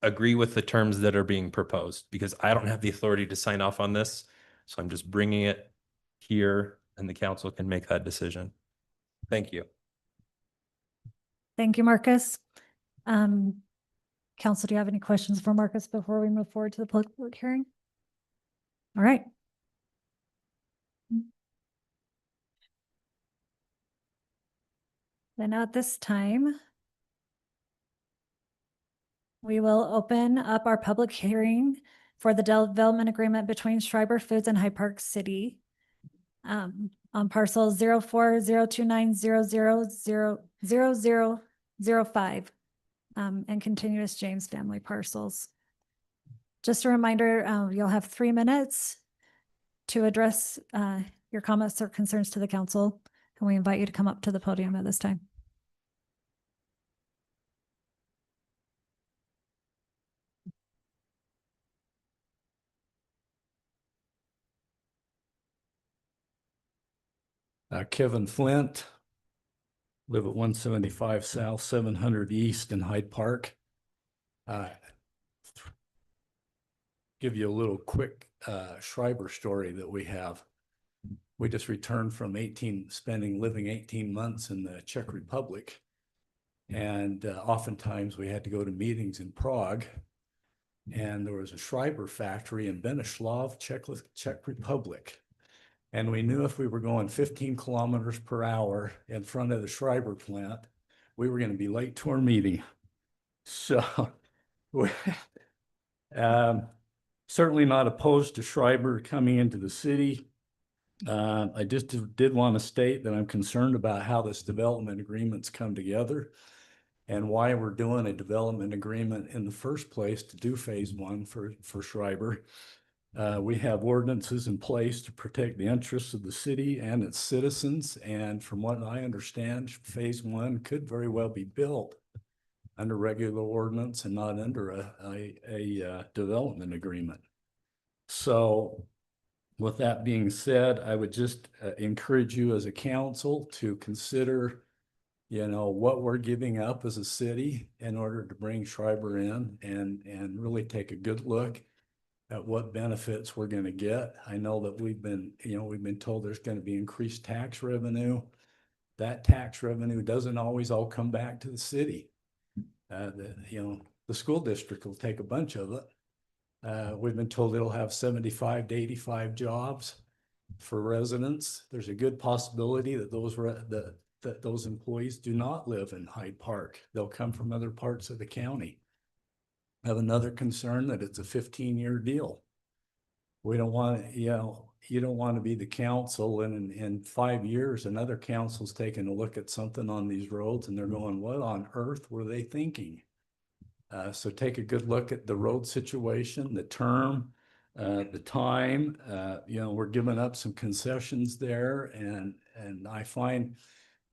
Speaker 6: agree with the terms that are being proposed? Because I don't have the authority to sign off on this. So I'm just bringing it here and the council can make that decision. Thank you.
Speaker 1: Thank you, Marcus. Council, do you have any questions for Marcus before we move forward to the public hearing? All right. Then at this time, we will open up our public hearing for the development agreement between Schreiber Foods and Hyde Park City on parcel 040290000005 and continuous James family parcels. Just a reminder, you'll have 3 minutes to address your comments or concerns to the council, and we invite you to come up to the podium at this time.
Speaker 3: Kevin Flint, live at 175 South, 700 East in Hyde Park. Give you a little quick Schreiber story that we have. We just returned from living 18 months in the Czech Republic. And oftentimes we had to go to meetings in Prague. And there was a Schreiber factory in Benešov, Czech Republic. And we knew if we were going 15 kilometers per hour in front of the Schreiber plant, we were going to be late to our meeting. So certainly not opposed to Schreiber coming into the city. I just did want to state that I'm concerned about how this development agreements come together and why we're doing a development agreement in the first place to do phase 1 for Schreiber. We have ordinances in place to protect the interests of the city and its citizens. And from what I understand, phase 1 could very well be built under regular ordinance and not under a development agreement. So with that being said, I would just encourage you as a council to consider, what we're giving up as a city in order to bring Schreiber in and really take a good look at what benefits we're going to get. I know that we've been told there's going to be increased tax revenue. That tax revenue doesn't always all come back to the city. The school district will take a bunch of it. We've been told it'll have 75 to 85 jobs for residents. There's a good possibility that those employees do not live in Hyde Park. They'll come from other parts of the county. I have another concern that it's a 15-year deal. We don't want, you don't want to be the council and in 5 years, another council's taking a look at something on these roads and they're going, what on earth were they thinking? So take a good look at the road situation, the term, the time. We're giving up some concessions there, and I find,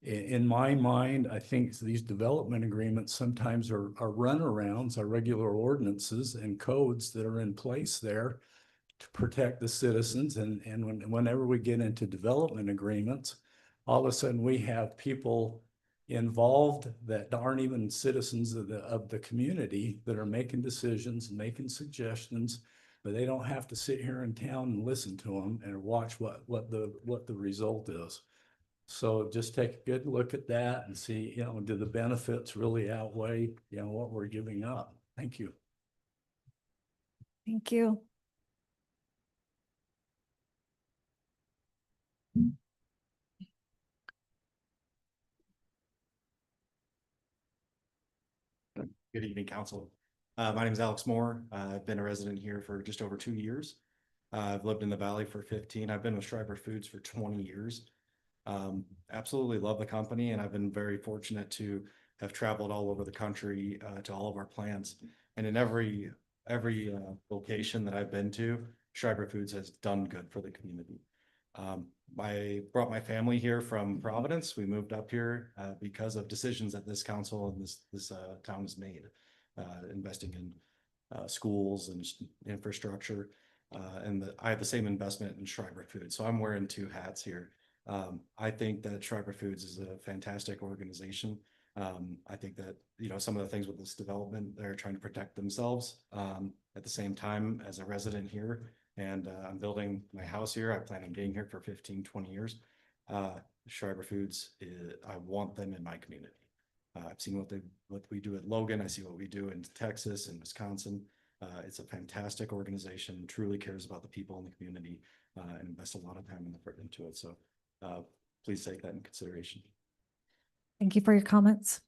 Speaker 3: in my mind, I think these development agreements sometimes are runarounds, are regular ordinances and codes that are in place there to protect the citizens. And whenever we get into development agreements, all of a sudden we have people involved that aren't even citizens of the community that are making decisions and making suggestions, but they don't have to sit here in town and listen to them and watch what the result is. So just take a good look at that and see, do the benefits really outweigh, what we're giving up? Thank you.
Speaker 1: Thank you.
Speaker 9: Good evening, council. My name is Alex Moore. I've been a resident here for just over 2 years. I've lived in the Valley for 15. I've been with Schreiber Foods for 20 years. Absolutely love the company, and I've been very fortunate to have traveled all over the country to all of our plants. And in every location that I've been to, Schreiber Foods has done good for the community. I brought my family here from Providence. We moved up here because of decisions that this council and this town has made, investing in schools and infrastructure. And I have the same investment in Schreiber Foods, so I'm wearing two hats here. I think that Schreiber Foods is a fantastic organization. I think that, you know, some of the things with this development, they're trying to protect themselves. At the same time, as a resident here, and I'm building my house here, I plan on being here for 15, 20 years. Schreiber Foods, I want them in my community. I've seen what we do at Logan. I see what we do in Texas and Wisconsin. It's a fantastic organization, truly cares about the people in the community, and invests a lot of time and effort into it. So please take that in consideration.
Speaker 1: Thank you for your comments.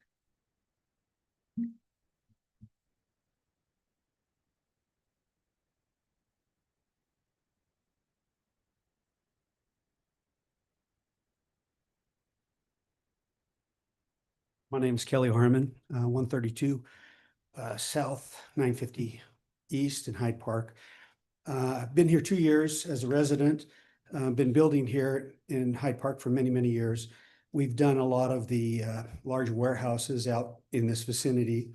Speaker 10: My name is Kelly Harmon, 132 South 950 East in Hyde Park. I've been here 2 years as a resident, been building here in Hyde Park for many, many years. We've done a lot of the large warehouses out in this vicinity.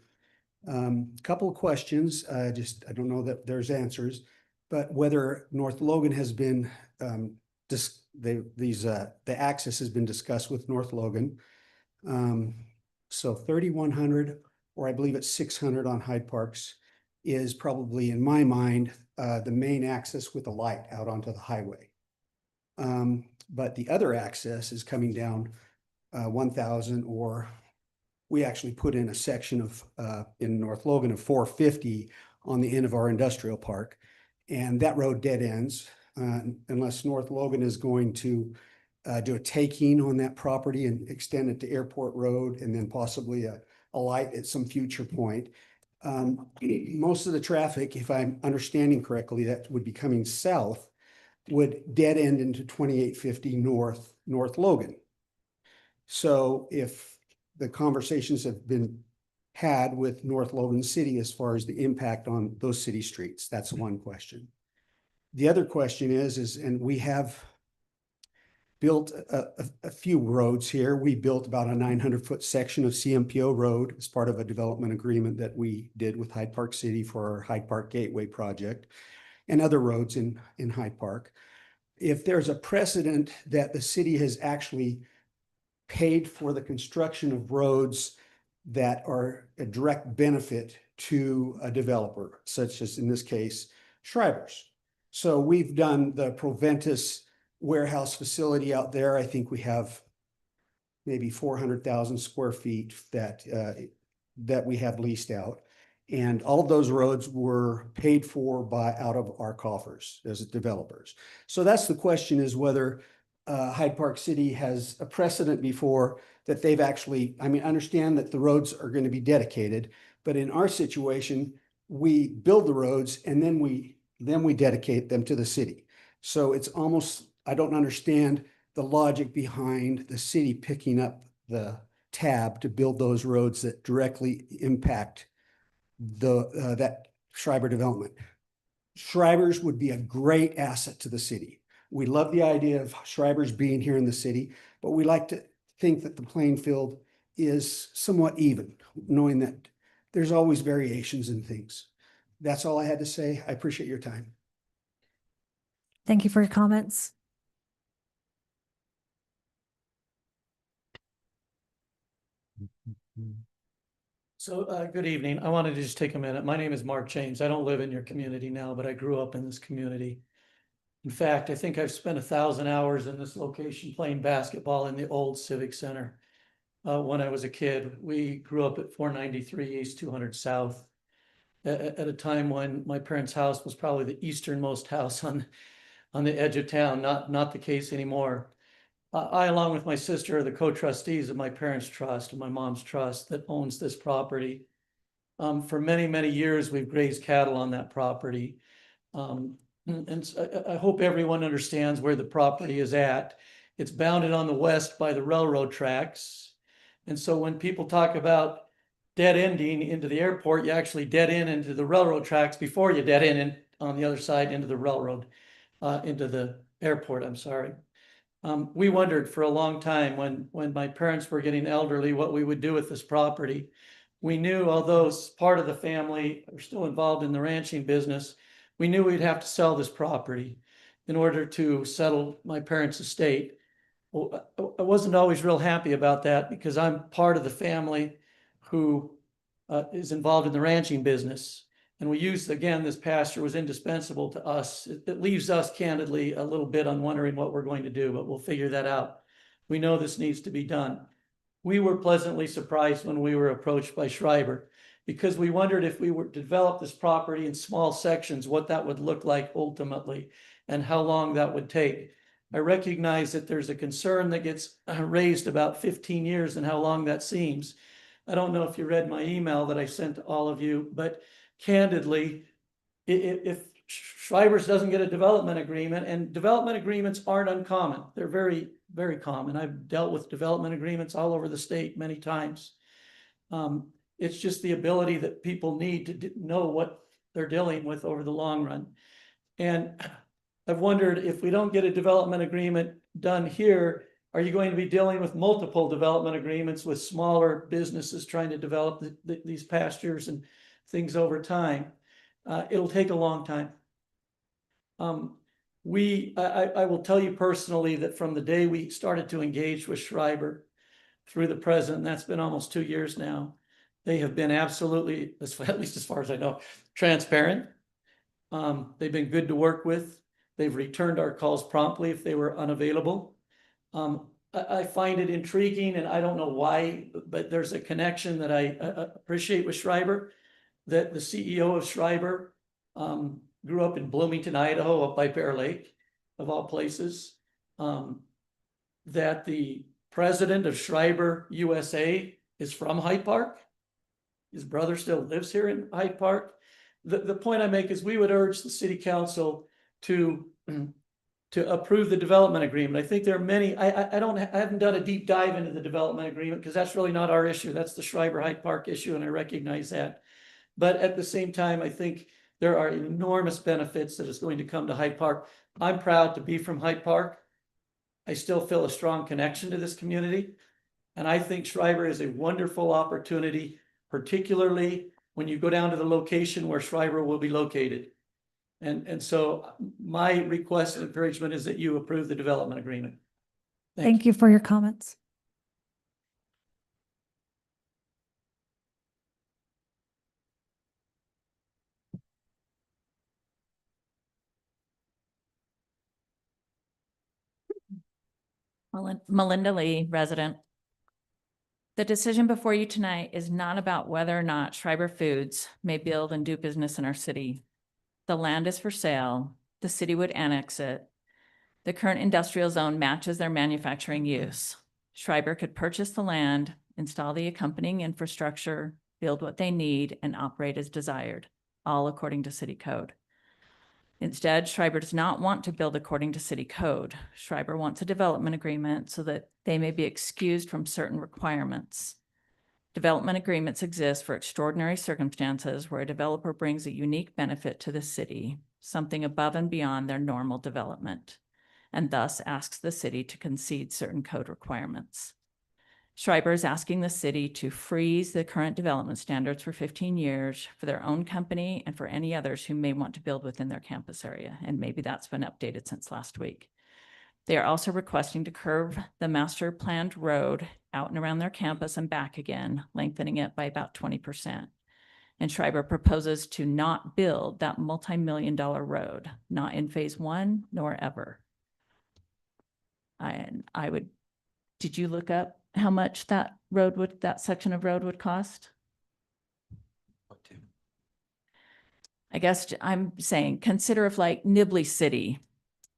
Speaker 10: Couple of questions, I don't know that there's answers, but whether North Logan has been, the access has been discussed with North Logan. So 3100, or I believe it's 600 on Hyde Parks, is probably, in my mind, the main access with a light out onto the highway. But the other access is coming down 1000, or we actually put in a section of in North Logan of 450 on the end of our industrial park, and that road dead ends unless North Logan is going to do a taking on that property and extend it to Airport Road, and then possibly a light at some future point. Most of the traffic, if I'm understanding correctly, that would be coming south, would dead end into 2850 North Logan. So if the conversations have been had with North Logan City as far as the impact on those city streets, that's one question. The other question is, and we have built a few roads here. We built about a 900-foot section of CMPO road as part of a development agreement that we did with Hyde Park City for our Hyde Park Gateway project, and other roads in Hyde Park. If there's a precedent that the city has actually paid for the construction of roads that are a direct benefit to a developer, such as in this case, Schreiber's. So we've done the Proventus warehouse facility out there. I think we have maybe 400,000 square feet that we have leased out. And all of those roads were paid for out of our coffers as developers. So that's the question, is whether Hyde Park City has a precedent before that they've actually, I mean, understand that the roads are going to be dedicated, but in our situation, we build the roads and then we dedicate them to the city. So it's almost, I don't understand the logic behind the city picking up the tab to build those roads that directly impact that Schreiber development. Schreiber's would be a great asset to the city. We love the idea of Schreiber's being here in the city, but we like to think that the playing field is somewhat even, knowing that there's always variations in things. That's all I had to say. I appreciate your time.
Speaker 1: Thank you for your comments.
Speaker 11: So good evening. I wanted to just take a minute. My name is Mark James. I don't live in your community now, but I grew up in this community. In fact, I think I've spent 1,000 hours in this location playing basketball in the old Civic Center when I was a kid. We grew up at 493 East, 200 South, at a time when my parents' house was probably the easternmost house on the edge of town. Not the case anymore. I, along with my sister, are the co-trustees of my parents' trust and my mom's trust that owns this property. For many, many years, we've grazed cattle on that property. And so I hope everyone understands where the property is at. It's bounded on the west by the railroad tracks. And so when people talk about dead ending into the airport, you actually dead end into the railroad tracks before you dead end on the other side into the railroad, into the airport, I'm sorry. We wondered for a long time when my parents were getting elderly, what we would do with this property. We knew, although part of the family are still involved in the ranching business, we knew we'd have to sell this property in order to settle my parents' estate. Well, I wasn't always real happy about that because I'm part of the family who is involved in the ranching business. And we used, again, this pasture was indispensable to us. It leaves us candidly a little bit on wondering what we're going to do, but we'll figure that out. We know this needs to be done. We were pleasantly surprised when we were approached by Schreiber because we wondered if we were to develop this property in small sections, what that would look like ultimately and how long that would take. I recognize that there's a concern that gets raised about 15 years and how long that seems. I don't know if you read my email that I sent to all of you, but candidly, if Schreiber's doesn't get a development agreement, and development agreements aren't uncommon, they're very, very common. I've dealt with development agreements all over the state many times. It's just the ability that people need to know what they're dealing with over the long run. And I've wondered if we don't get a development agreement done here, are you going to be dealing with multiple development agreements with smaller businesses trying to develop these pastures and things over time? It'll take a long time. I will tell you personally that from the day we started to engage with Schreiber through the present, and that's been almost 2 years now, they have been absolutely, at least as far as I know, transparent. They've been good to work with. They've returned our calls promptly if they were unavailable. I find it intriguing, and I don't know why, but there's a connection that I appreciate with Schreiber, that the CEO of Schreiber grew up in Bloomington, Idaho, up by Bear Lake, of all places. That the president of Schreiber USA is from Hyde Park. His brother still lives here in Hyde Park. The point I make is we would urge the city council to approve the development agreement. I think there are many, I haven't done a deep dive into the development agreement because that's really not our issue. That's the Schreiber Hyde Park issue, and I recognize that. But at the same time, I think there are enormous benefits that is going to come to Hyde Park. I'm proud to be from Hyde Park. I still feel a strong connection to this community. And I think Schreiber is a wonderful opportunity, particularly when you go down to the location where Schreiber will be located. And so my request and encouragement is that you approve the development agreement.
Speaker 1: Thank you for your comments.
Speaker 12: Melinda Lee, resident. The decision before you tonight is not about whether or not Schreiber Foods may build and do business in our city. The land is for sale. The city would annex it. The current industrial zone matches their manufacturing use. Schreiber could purchase the land, install the accompanying infrastructure, build what they need, and operate as desired, all according to city code. Instead, Schreiber does not want to build according to city code. Schreiber wants a development agreement so that they may be excused from certain requirements. Development agreements exist for extraordinary circumstances where a developer brings a unique benefit to the city, something above and beyond their normal development, and thus asks the city to concede certain code requirements. Schreiber is asking the city to freeze the current development standards for 15 years for their own company and for any others who may want to build within their campus area, and maybe that's been updated since last week. They are also requesting to curve the master planned road out and around their campus and back again, lengthening it by about 20%. And Schreiber proposes to not build that multi-million-dollar road, not in phase 1 nor ever. Did you look up how much that section of road would cost? I guess I'm saying, consider if like Nibley City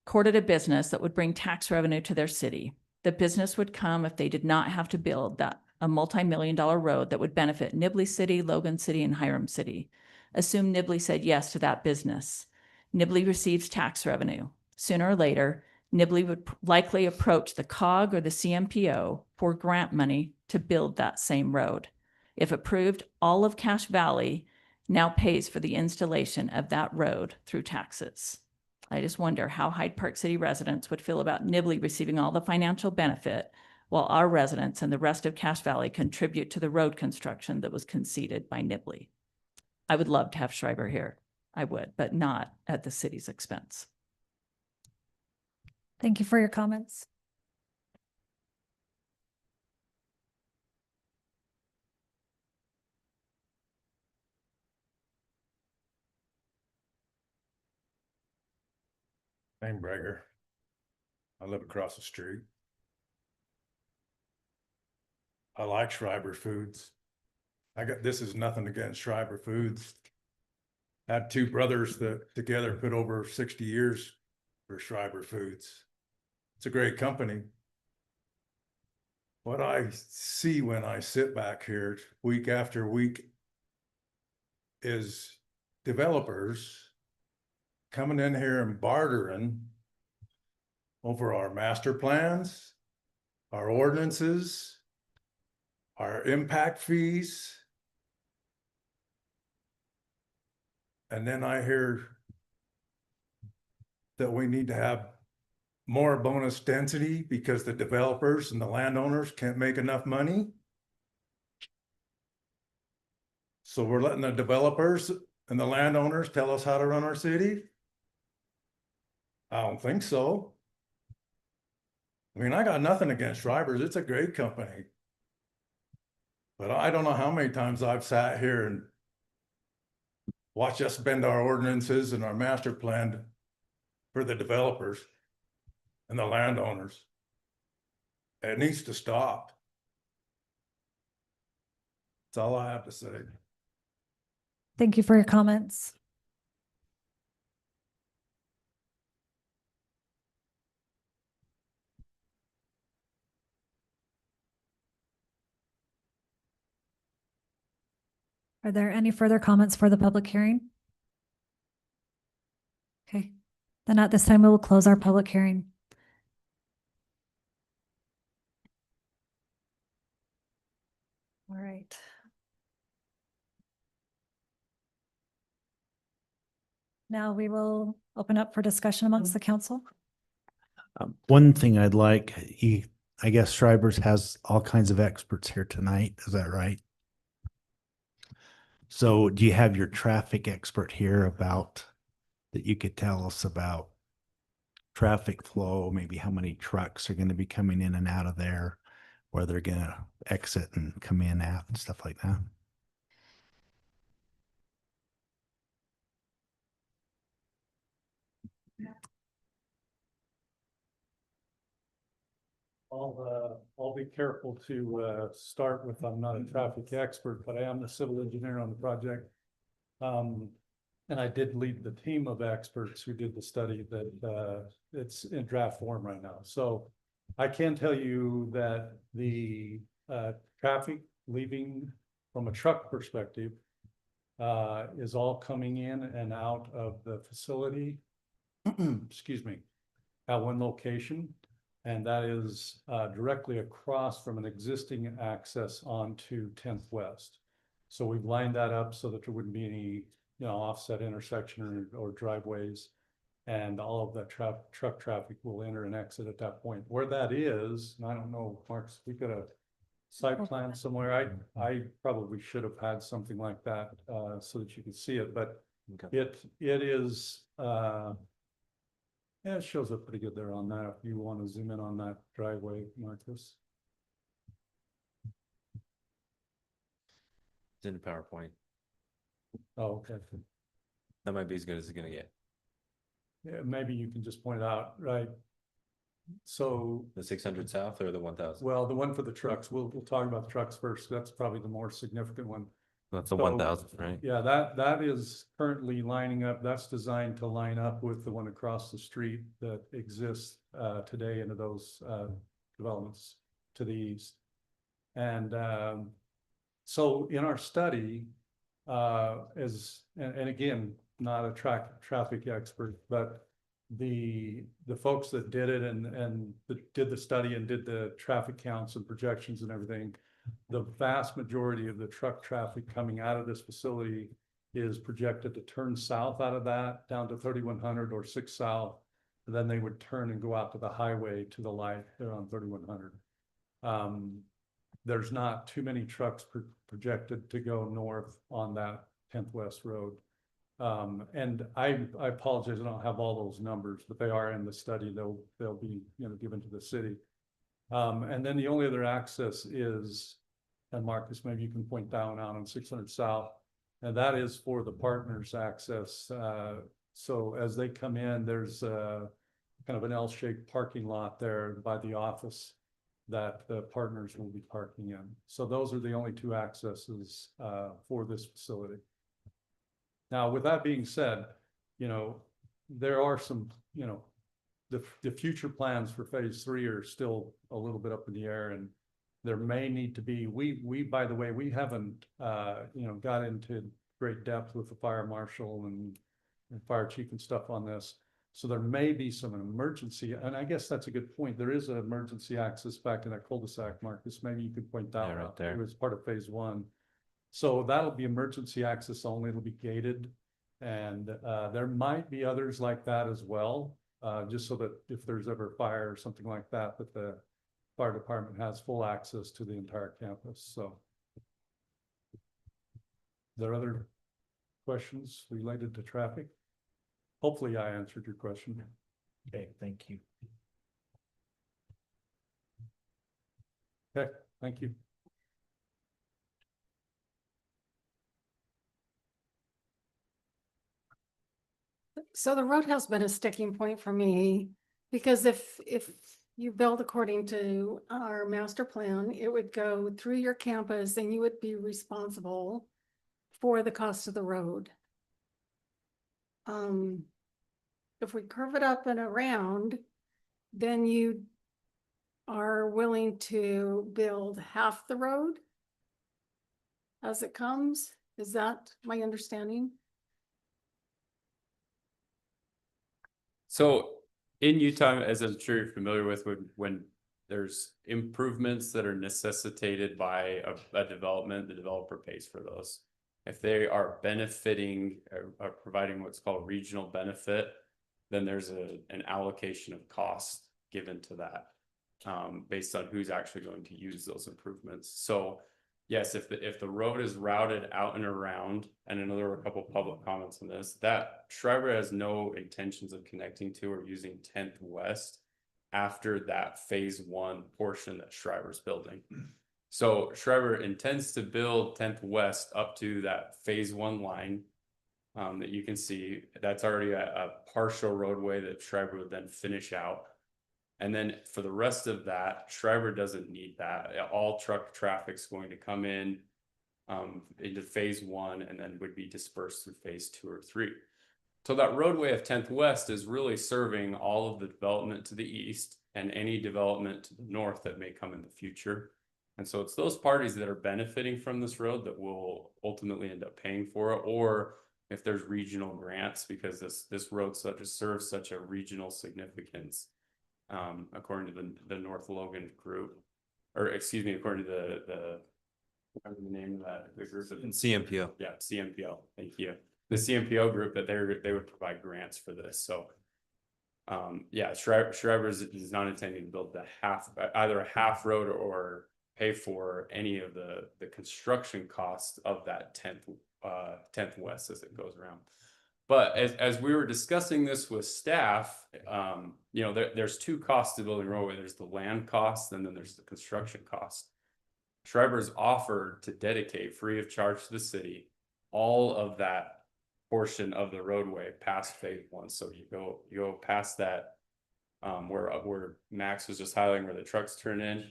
Speaker 12: courted a business that would bring tax revenue to their city. The business would come if they did not have to build a multi-million-dollar road that would benefit Nibley City, Logan City, and Hiram City. Assume Nibley said yes to that business. Nibley receives tax revenue. Sooner or later, Nibley would likely approach the COG or the CMPO for grant money to build that same road. If approved, all of Cache Valley now pays for the installation of that road through taxes. I just wonder how Hyde Park City residents would feel about Nibley receiving all the financial benefit while our residents and the rest of Cache Valley contribute to the road construction that was conceded by Nibley. I would love to have Schreiber here. I would, but not at the city's expense.
Speaker 1: Thank you for your comments.
Speaker 13: I'm Breger. I live across the street. I like Schreiber Foods. This is nothing against Schreiber Foods. I had two brothers that together put over 60 years for Schreiber Foods. It's a great company. What I see when I sit back here week after week is developers coming in here and bartering over our master plans, our ordinances, our impact fees. And then I hear that we need to have more bonus density because the developers and the landowners can't make enough money. So we're letting the developers and the landowners tell us how to run our city? I don't think so. I mean, I got nothing against Schreiber's. It's a great company. But I don't know how many times I've sat here and watched us bend our ordinances and our master plan for the developers and the landowners. It needs to stop. That's all I have to say.
Speaker 1: Thank you for your comments. Are there any further comments for the public hearing? Okay, then at this time, we will close our public hearing. All right. Now we will open up for discussion amongst the council.
Speaker 2: One thing I'd like, I guess Schreiber's has all kinds of experts here tonight. Is that right? So do you have your traffic expert here about that you could tell us about traffic flow, maybe how many trucks are going to be coming in and out of there, where they're going to exit and come in out and stuff like that?
Speaker 3: I'll be careful to start with, I'm not a traffic expert, but I am the civil engineer on the project. And I did lead the team of experts who did the study that it's in draft form right now. So I can tell you that the traffic leaving from a truck perspective is all coming in and out of the facility, excuse me, at one location. And that is directly across from an existing access onto 10th West. So we've lined that up so that there wouldn't be any, offset intersection or driveways. And all of that truck traffic will enter and exit at that point. Where that is, and I don't know, Marks, we got a site plan somewhere. I probably should have had something like that so that you could see it, but okay. It is yeah, it shows up pretty good there on that. If you want to zoom in on that driveway, Marcus.
Speaker 6: It's in the PowerPoint.
Speaker 3: Oh, okay.
Speaker 6: That might be as good as it's gonna get.
Speaker 3: Yeah, maybe you can just point it out, right? So
Speaker 6: The 600 south or the 1000?
Speaker 3: well, the one for the trucks, we'll talk about the trucks first. That's probably the more significant one.
Speaker 6: That's the
Speaker 3: So,
Speaker 6: 1000, right?
Speaker 3: Yeah, that is currently lining up. That's designed to line up with the one across the street that exists today into those developments to the east. And so in our study, and again, not a traffic expert, but the folks that did it and did the study and did the traffic counts and projections and everything, the vast majority of the truck traffic coming out of this facility is projected to turn south out of that down to 3100 or 6 south. And then they would turn and go out to the highway to the light there on 3100. There's not too many trucks projected to go north on that 10th West Road. And I apologize, I don't have all those numbers, but they are in the study. They'll be, you know, given to the city. And then the only other access is, and Marcus, maybe you can point down out on 600 South, and that is for the partners access. So as they come in, there's kind of an L-shaped parking lot there by the office that the partners will be parking in. So those are the only two accesses for this facility. Now, with that being said, you know, there are some, you know, the future plans for phase 3 are still a little bit up in the air, and there may need to be, we by the way, we haven't, you know, got into great depth with the fire marshal and fire chief and stuff on this. So there may be some emergency, and I guess that's a good point. There is an emergency access back in that cul-de-sac, Marcus. Maybe you could point that
Speaker 6: Yeah, right
Speaker 3: out.
Speaker 6: there.
Speaker 3: It was part of phase 1. So that'll be emergency access only. It'll be gated. And there might be others like that as well, just so that if there's ever fire or something like that, that the fire department has full access to the entire campus. So there are other questions related to traffic? Hopefully I answered your question.
Speaker 2: Okay, thank you.
Speaker 3: Okay, thank you.
Speaker 5: So the road has been a sticking point for me, because if you build according to our master plan, it would go through your campus and you would be responsible for the cost of the road. If we curve it up and around, then you are willing to build half the road as it comes. Is that my understanding?
Speaker 8: So in Utah, as I'm sure you're familiar with, when there's improvements that are necessitated by a development, the developer pays for those. If they are benefiting or providing what's called regional benefit, then there's an allocation of cost given to that based on who's actually going to use those improvements. So yes, if the road is routed out and around, and I know there were a couple of public comments on this, that Schreiber has no intentions of connecting to or using 10th West after that phase 1 portion that Schreiber's building. So Schreiber intends to build 10th West up to that phase 1 line that you can see. That's already a partial roadway that Schreiber would then finish out. And then for the rest of that, Schreiber doesn't need that. All truck traffic's going to come in into phase 1 and then would be dispersed through phase 2 or 3. So that roadway of 10th West is really serving all of the development to the east and any development to the north that may come in the future. And so it's those parties that are benefiting from this road that will ultimately end up paying for it, or if there's regional grants, because this road serves such a regional significance. According to the North Logan group, or excuse me, according to the name of that, the group of
Speaker 6: CMPO.
Speaker 8: Yeah, CMPO. Thank you. The CMPO group that they would provide grants for this. So, yeah, Schreiber is not intending to build either a half road or pay for any of the construction costs of that 10th West as it goes around. But as we were discussing this with staff, you know, there's two costs to building a roadway. There's the land cost, and then there's the construction cost. Schreiber's offered to dedicate free of charge to the city all of that portion of the roadway past phase 1. So you go past that where Max was just highlighting where the trucks turn in.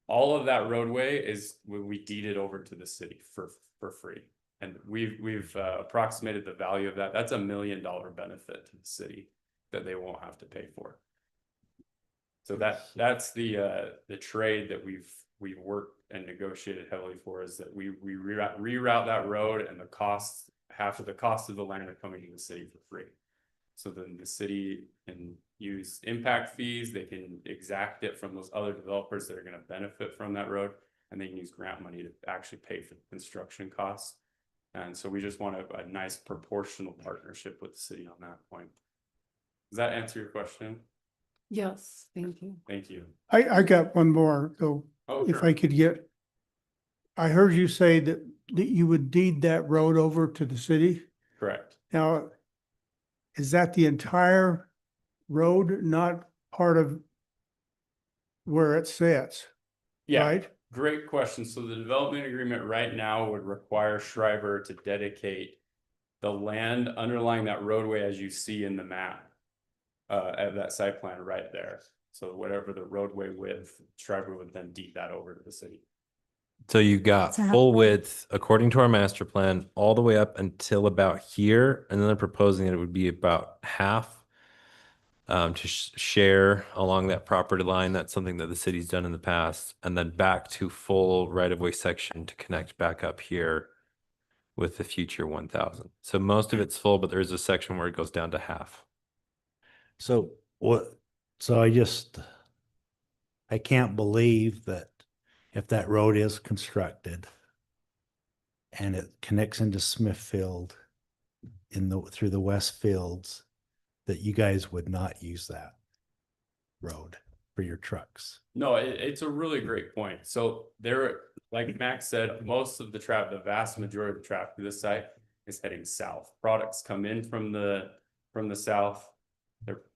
Speaker 8: All of that roadway we deeded over to the city for free. And we've approximated the value of that. That's $1 million benefit to the city that they won't have to pay for. So that's the trade that we've worked and negotiated heavily for, is that we reroute that road, and half of the cost of the land are coming to the city for free. So then the city can use impact fees. They can exact it from those other developers that are going to benefit from that road, and they can use grant money to actually pay for the construction costs. And so we just want a nice proportional partnership with the city on that point. Does that answer your question?
Speaker 5: Yes, thank you.
Speaker 8: Thank you.
Speaker 14: I got one more, though,
Speaker 8: Oh,
Speaker 14: if
Speaker 8: sure.
Speaker 14: I could get. I heard you say that you would deed that road over to the city.
Speaker 8: Correct.
Speaker 14: Now, is that the entire road, not part of where it sits?
Speaker 8: Yeah,
Speaker 14: Right?
Speaker 8: great question. So the development agreement right now would require Shriver to dedicate the land underlying that roadway as you see in the map. At that site plan right there. So whatever the roadway width, Shriver would then deed that over to the city.
Speaker 6: So you got
Speaker 1: So how-
Speaker 6: full width, according to our master plan, all the way up until about here, and then they're proposing that it would be about half to share along that property line. That's something that the city's done in the past, and then back to full right-of-way section to connect back up here with the future 1,000. So most of it's full, but there's a section where it goes down to half.
Speaker 2: So what, so I can't believe that if that road is constructed and it connects into Smithfield through the West Fields, that you guys would not use that road for your trucks.
Speaker 8: No, it's a really great point. So there, like Max said, most of the traffic, the vast majority of the traffic to this site is heading south. Products come in from the south.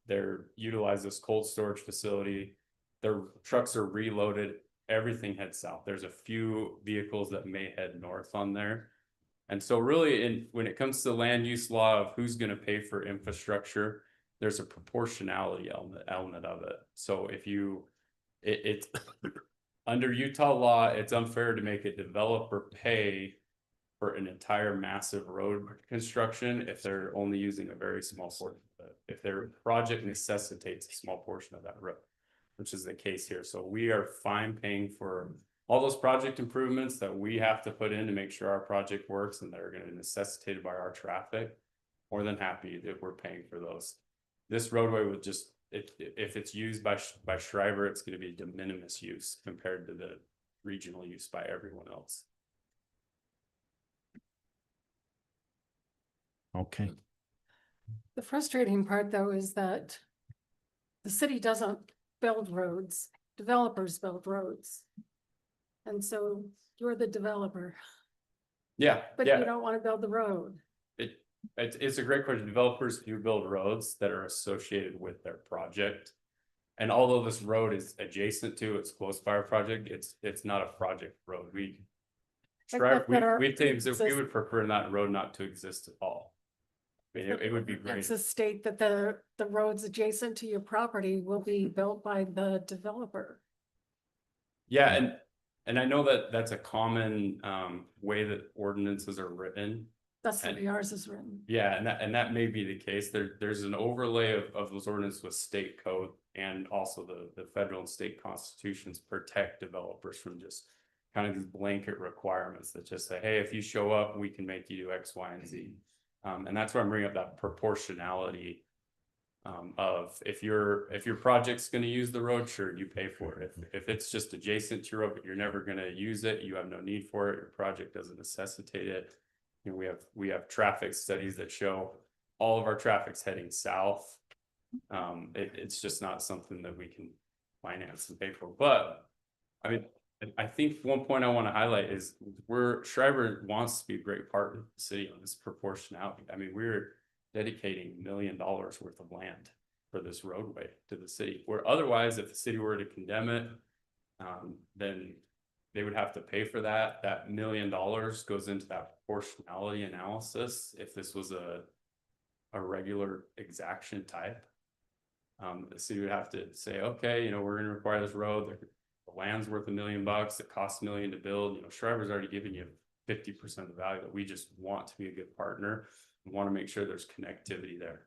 Speaker 8: They're utilize this cold storage facility. Their trucks are reloaded. Everything heads south. There's a few vehicles that may head north on there. And so really when it comes to land use law of who's going to pay for infrastructure, there's a proportionality element of it. So if it's under Utah law, it's unfair to make a developer pay for an entire massive road construction if they're only using a very small portion of it. If their project necessitates a small portion of that road, which is the case here. So we are fine paying for all those project improvements that we have to put in to make sure our project works and that are going to be necessitated by our traffic. More than happy that we're paying for those. This roadway would just, if it's used by Shriver, it's going to be de minimis use compared to the regional use by everyone else.
Speaker 2: Okay.
Speaker 5: The frustrating part, though, is that the city doesn't build roads, developers build roads. And so you're the developer,
Speaker 8: Yeah,
Speaker 5: but
Speaker 8: yeah.
Speaker 5: you don't want to build the road.
Speaker 8: It's a great question. Developers do build roads that are associated with their project. And although this road is adjacent to, it's close by our project, it's not a project road. We
Speaker 5: Except that our-
Speaker 8: we would prefer that road not to exist at all. I mean, it would be great.
Speaker 5: It's a state that the roads adjacent to your property will be built by the developer.
Speaker 8: Yeah, and I know that that's a common way that ordinances are written.
Speaker 5: That's the way ours is written.
Speaker 8: Yeah, and that may be the case. There's an overlay of those ordinances with state code and also the federal and state constitutions protect developers from just kind of these blanket requirements that just say, hey, if you show up, we can make you do X, Y, and Z. And that's why I'm bringing up that proportionality of if your project's going to use the road, sure, you pay for it. If it's just adjacent to your road, but you're never going to use it, you have no need for it, your project doesn't necessitate it. You know, we have traffic studies that show all of our traffic's heading south. It's just not something that we can finance and pay for. But I mean, I think one point I want to highlight is Shriver wants to be a great partner with the city on this proportionality. I mean, we're dedicating $1 million worth of land for this roadway to the city, where otherwise, if the city were to condemn it, then they would have to pay for that. That $1 million goes into that proportionality analysis. If this was a regular exaction type, the city would have to say, okay, you know, we're going to require this road. The land's worth $1 million. It costs $1 million to build. You know, Shriver's already given you 50% of the value. That we just want to be a good partner and want to make sure there's connectivity there.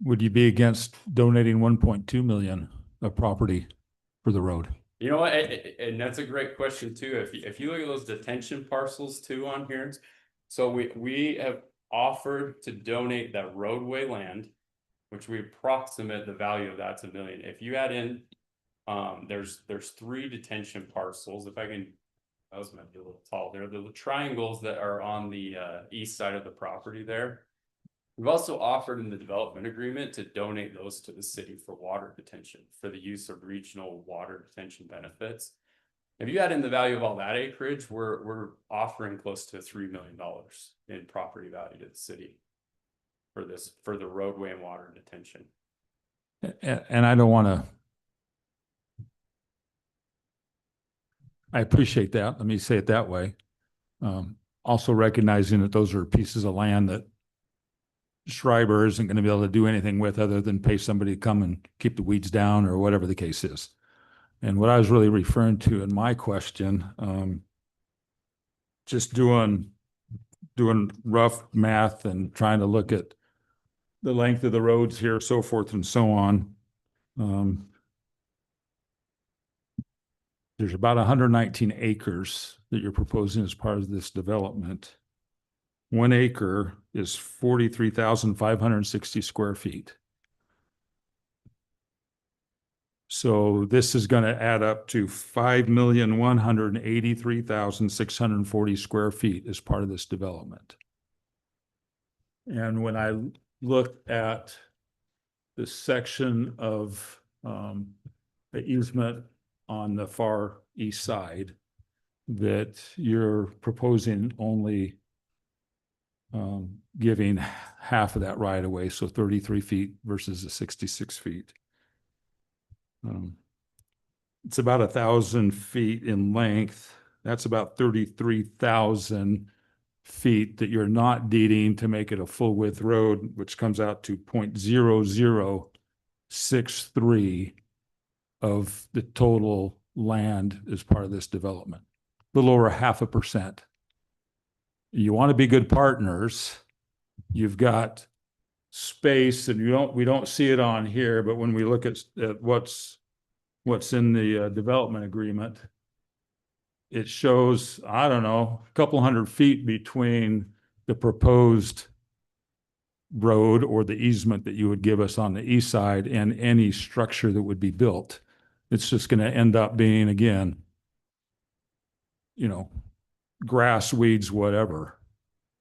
Speaker 4: Would you be against donating 1.2 million of property for the road?
Speaker 8: You know what, and that's a great question too. If you look at those detention parcels too on here, so we have offered to donate that roadway land, which we approximate the value of that's $1 million. If you add in, there's 3 detention parcels. If I can that was might be a little tall. They're the triangles that are on the east side of the property there. We've also offered in the development agreement to donate those to the city for water detention, for the use of regional water detention benefits. If you add in the value of all that acreage, we're offering close to $3 million in property value to the city for this, for the roadway and water detention.
Speaker 4: And I don't want to, I appreciate that. Let me say it that way. Also recognizing that those are pieces of land that Schreiber isn't going to be able to do anything with other than pay somebody to come and keep the weeds down or whatever the case is. And what I was really referring to in my question, just doing rough math and trying to look at the length of the roads here, so forth and so on. There's about 119 acres that you're proposing as part of this development. 1 acre is 43,560 square feet. So this is going to add up to 5,183,640 square feet as part of this development. And when I looked at the section of the easement on the far east side, that you're proposing only giving half of that right away, so 33 feet versus the 66 feet. It's about 1,000 feet in length. That's about 33,000 feet that you're not deeding to make it a full width road, which comes out to 0.0063 of the total land as part of this development. A little over 0.5%. You want to be good partners. You've got space, and we don't see it on here, but when we look at what's in the development agreement, it shows, I don't know, a couple hundred feet between the proposed road or the easement that you would give us on the east side and any structure that would be built. It's just going to end up being, again, grass, weeds, whatever.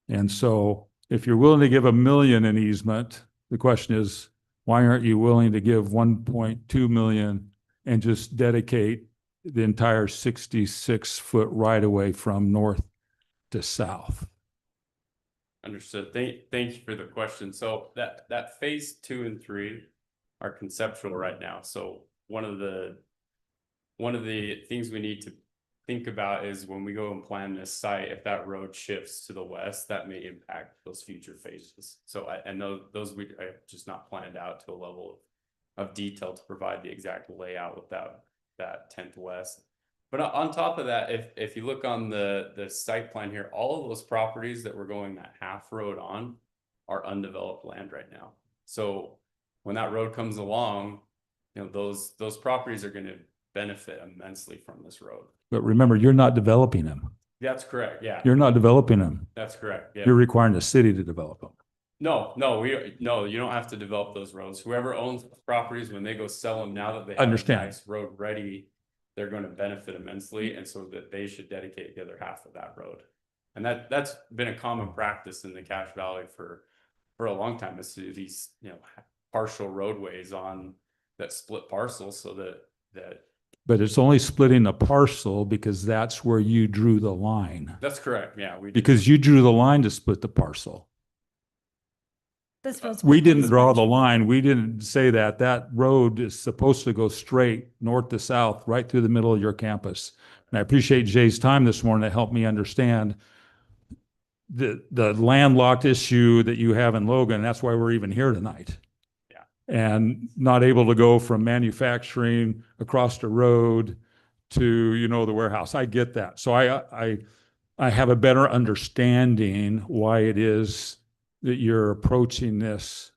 Speaker 4: And so if you're willing to give $1 million in easement, the question is, why aren't you willing to give 1.2 million and just dedicate the entire 66-foot right away from north to south?
Speaker 8: Understood. Thank you for the question. So that phase 2 and 3 are conceptual right now. So one of the things we need to think about is when we go and plan this site, if that road shifts to the west, that may impact those future phases. So I know those we are just not planned out to a level of detail to provide the exact layout without that 10th west. But on top of that, if you look on the site plan here, all of those properties that we're going that half road on are undeveloped land right now. So when that road comes along, those properties are going to benefit immensely from this road.
Speaker 4: But remember, you're not developing them.
Speaker 8: That's correct. Yeah.
Speaker 4: You're not developing them.
Speaker 8: That's correct. Yeah.
Speaker 4: You're requiring the city to develop them.
Speaker 8: No, you don't have to develop those roads. Whoever owns the properties, when they go sell them, now that they have a nice road ready, they're going to benefit immensely. And so that they should dedicate the other half of that road. And that's been a common practice in the Cache Valley for a long time, is to do these, partial roadways on that split parcel so that.
Speaker 4: But it's only splitting a parcel because that's where you drew the line.
Speaker 8: That's correct. Yeah.
Speaker 4: Because you drew the line to split the parcel. We didn't draw the line. We didn't say that road is supposed to go straight north to south, right through the middle of your campus. And I appreciate Jay's time this morning to help me understand the landlocked issue that you have in Logan. That's why we're even here tonight. And not able to go from manufacturing across the road to, the warehouse. I get that. So I have a better understanding why it is that you're approaching this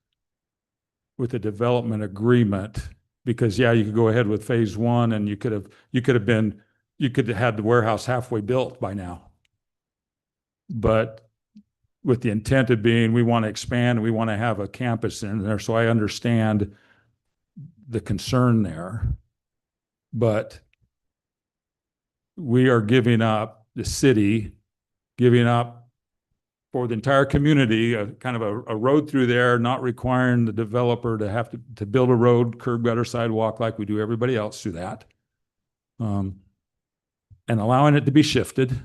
Speaker 4: with a development agreement, because you could go ahead with phase 1 and you could have had the warehouse halfway built by now. But with the intent of being, we want to expand, we want to have a campus in there. So I understand the concern there, but we are giving up the city giving up for the entire community, a kind of a road through there, not requiring the developer to have to build a road, curb, gutter, sidewalk like we do everybody else through that. And allowing it to be shifted,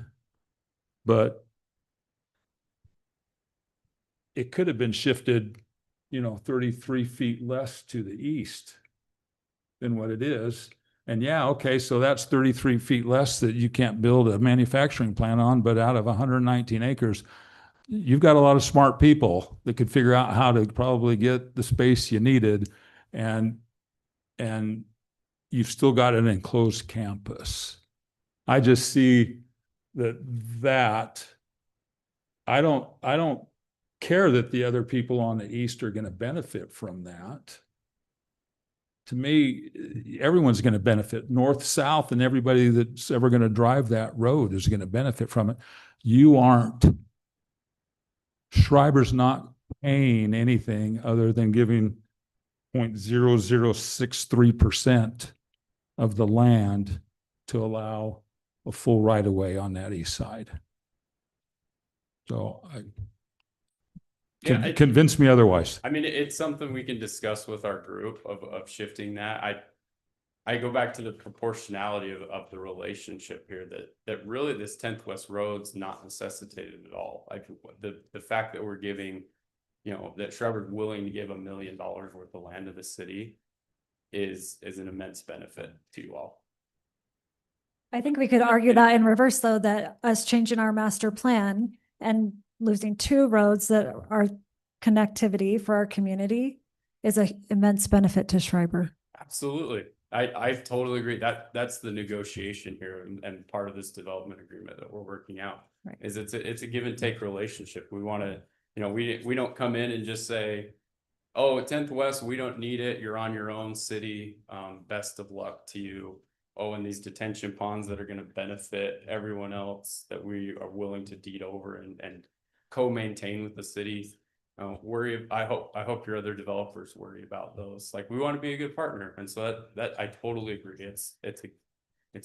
Speaker 4: but it could have been shifted, 33 feet less to the east than what it is. And yeah, okay, so that's 33 feet less that you can't build a manufacturing plant on, but out of 119 acres, you've got a lot of smart people that could figure out how to probably get the space you needed, and you've still got an enclosed campus. I just see that I don't care that the other people on the east are going to benefit from that. To me, everyone's going to benefit. North, south, and everybody that's ever going to drive that road is going to benefit from it. You aren't. Schreiber's not paying anything other than giving 0.0063% of the land to allow a full right of way on that east side. So convince me otherwise.
Speaker 8: I mean, it's something we can discuss with our group of shifting that. I go back to the proportionality of the relationship here, that really this 10th West Road's not necessitated at all. Like the fact that we're giving, that Schreiber's willing to give $1 million worth of land to the city is an immense benefit to you all.
Speaker 1: I think we could argue that in reverse, though, that us changing our master plan and losing 2 roads that are connectivity for our community is an immense benefit to Schreiber.
Speaker 8: Absolutely. I totally agree. That's the negotiation here and part of this development agreement that we're working out.
Speaker 1: Right.
Speaker 8: Is it's a give and take relationship. We want to, we don't come in and just say, oh, 10th West, we don't need it. You're on your own, city. Best of luck to you. Oh, and these detention ponds that are going to benefit everyone else that we are willing to deed over and co-maintain with the city. I hope your other developers worry about those. Like, we want to be a good partner, and so that I totally agree. It's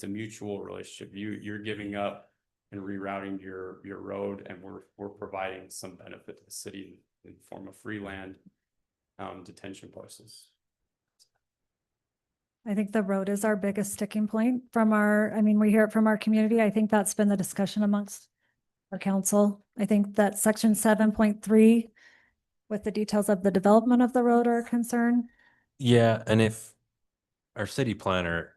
Speaker 8: a mutual relationship. You're giving up and rerouting your road, and we're providing some benefit to the city in the form of free land, detention parcels.
Speaker 1: I think the road is our biggest sticking point we hear it from our community. I think that's been the discussion amongst our council. I think that section 7.3 with the details of the development of the road are a concern.
Speaker 6: Yeah, and if our city planner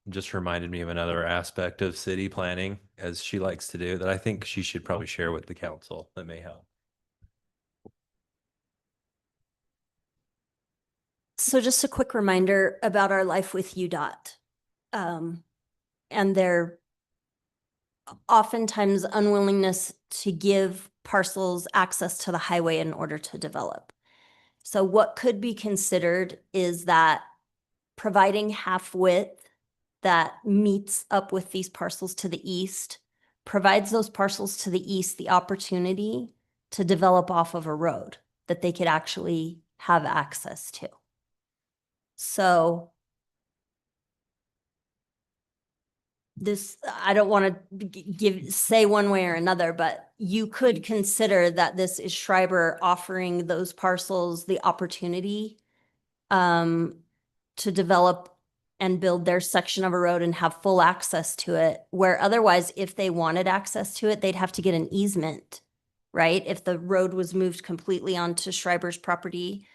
Speaker 6: just reminded me of another aspect of city planning, as she likes to do, that I think she should probably share with the council that may help.
Speaker 15: So just a quick reminder about our life with UDOT and their oftentimes unwillingness to give parcels access to the highway in order to develop. So what could be considered is that providing half width that meets up with these parcels to the east provides those parcels to the east the opportunity to develop off of a road that they could actually have access to. So this, I don't want to say one way or another, but you could consider that this is Schreiber offering those parcels the opportunity to develop and build their section of a road and have full access to it, where otherwise, if they wanted access to it, they'd have to get an easement, right? If the road was moved completely onto Schreiber's property,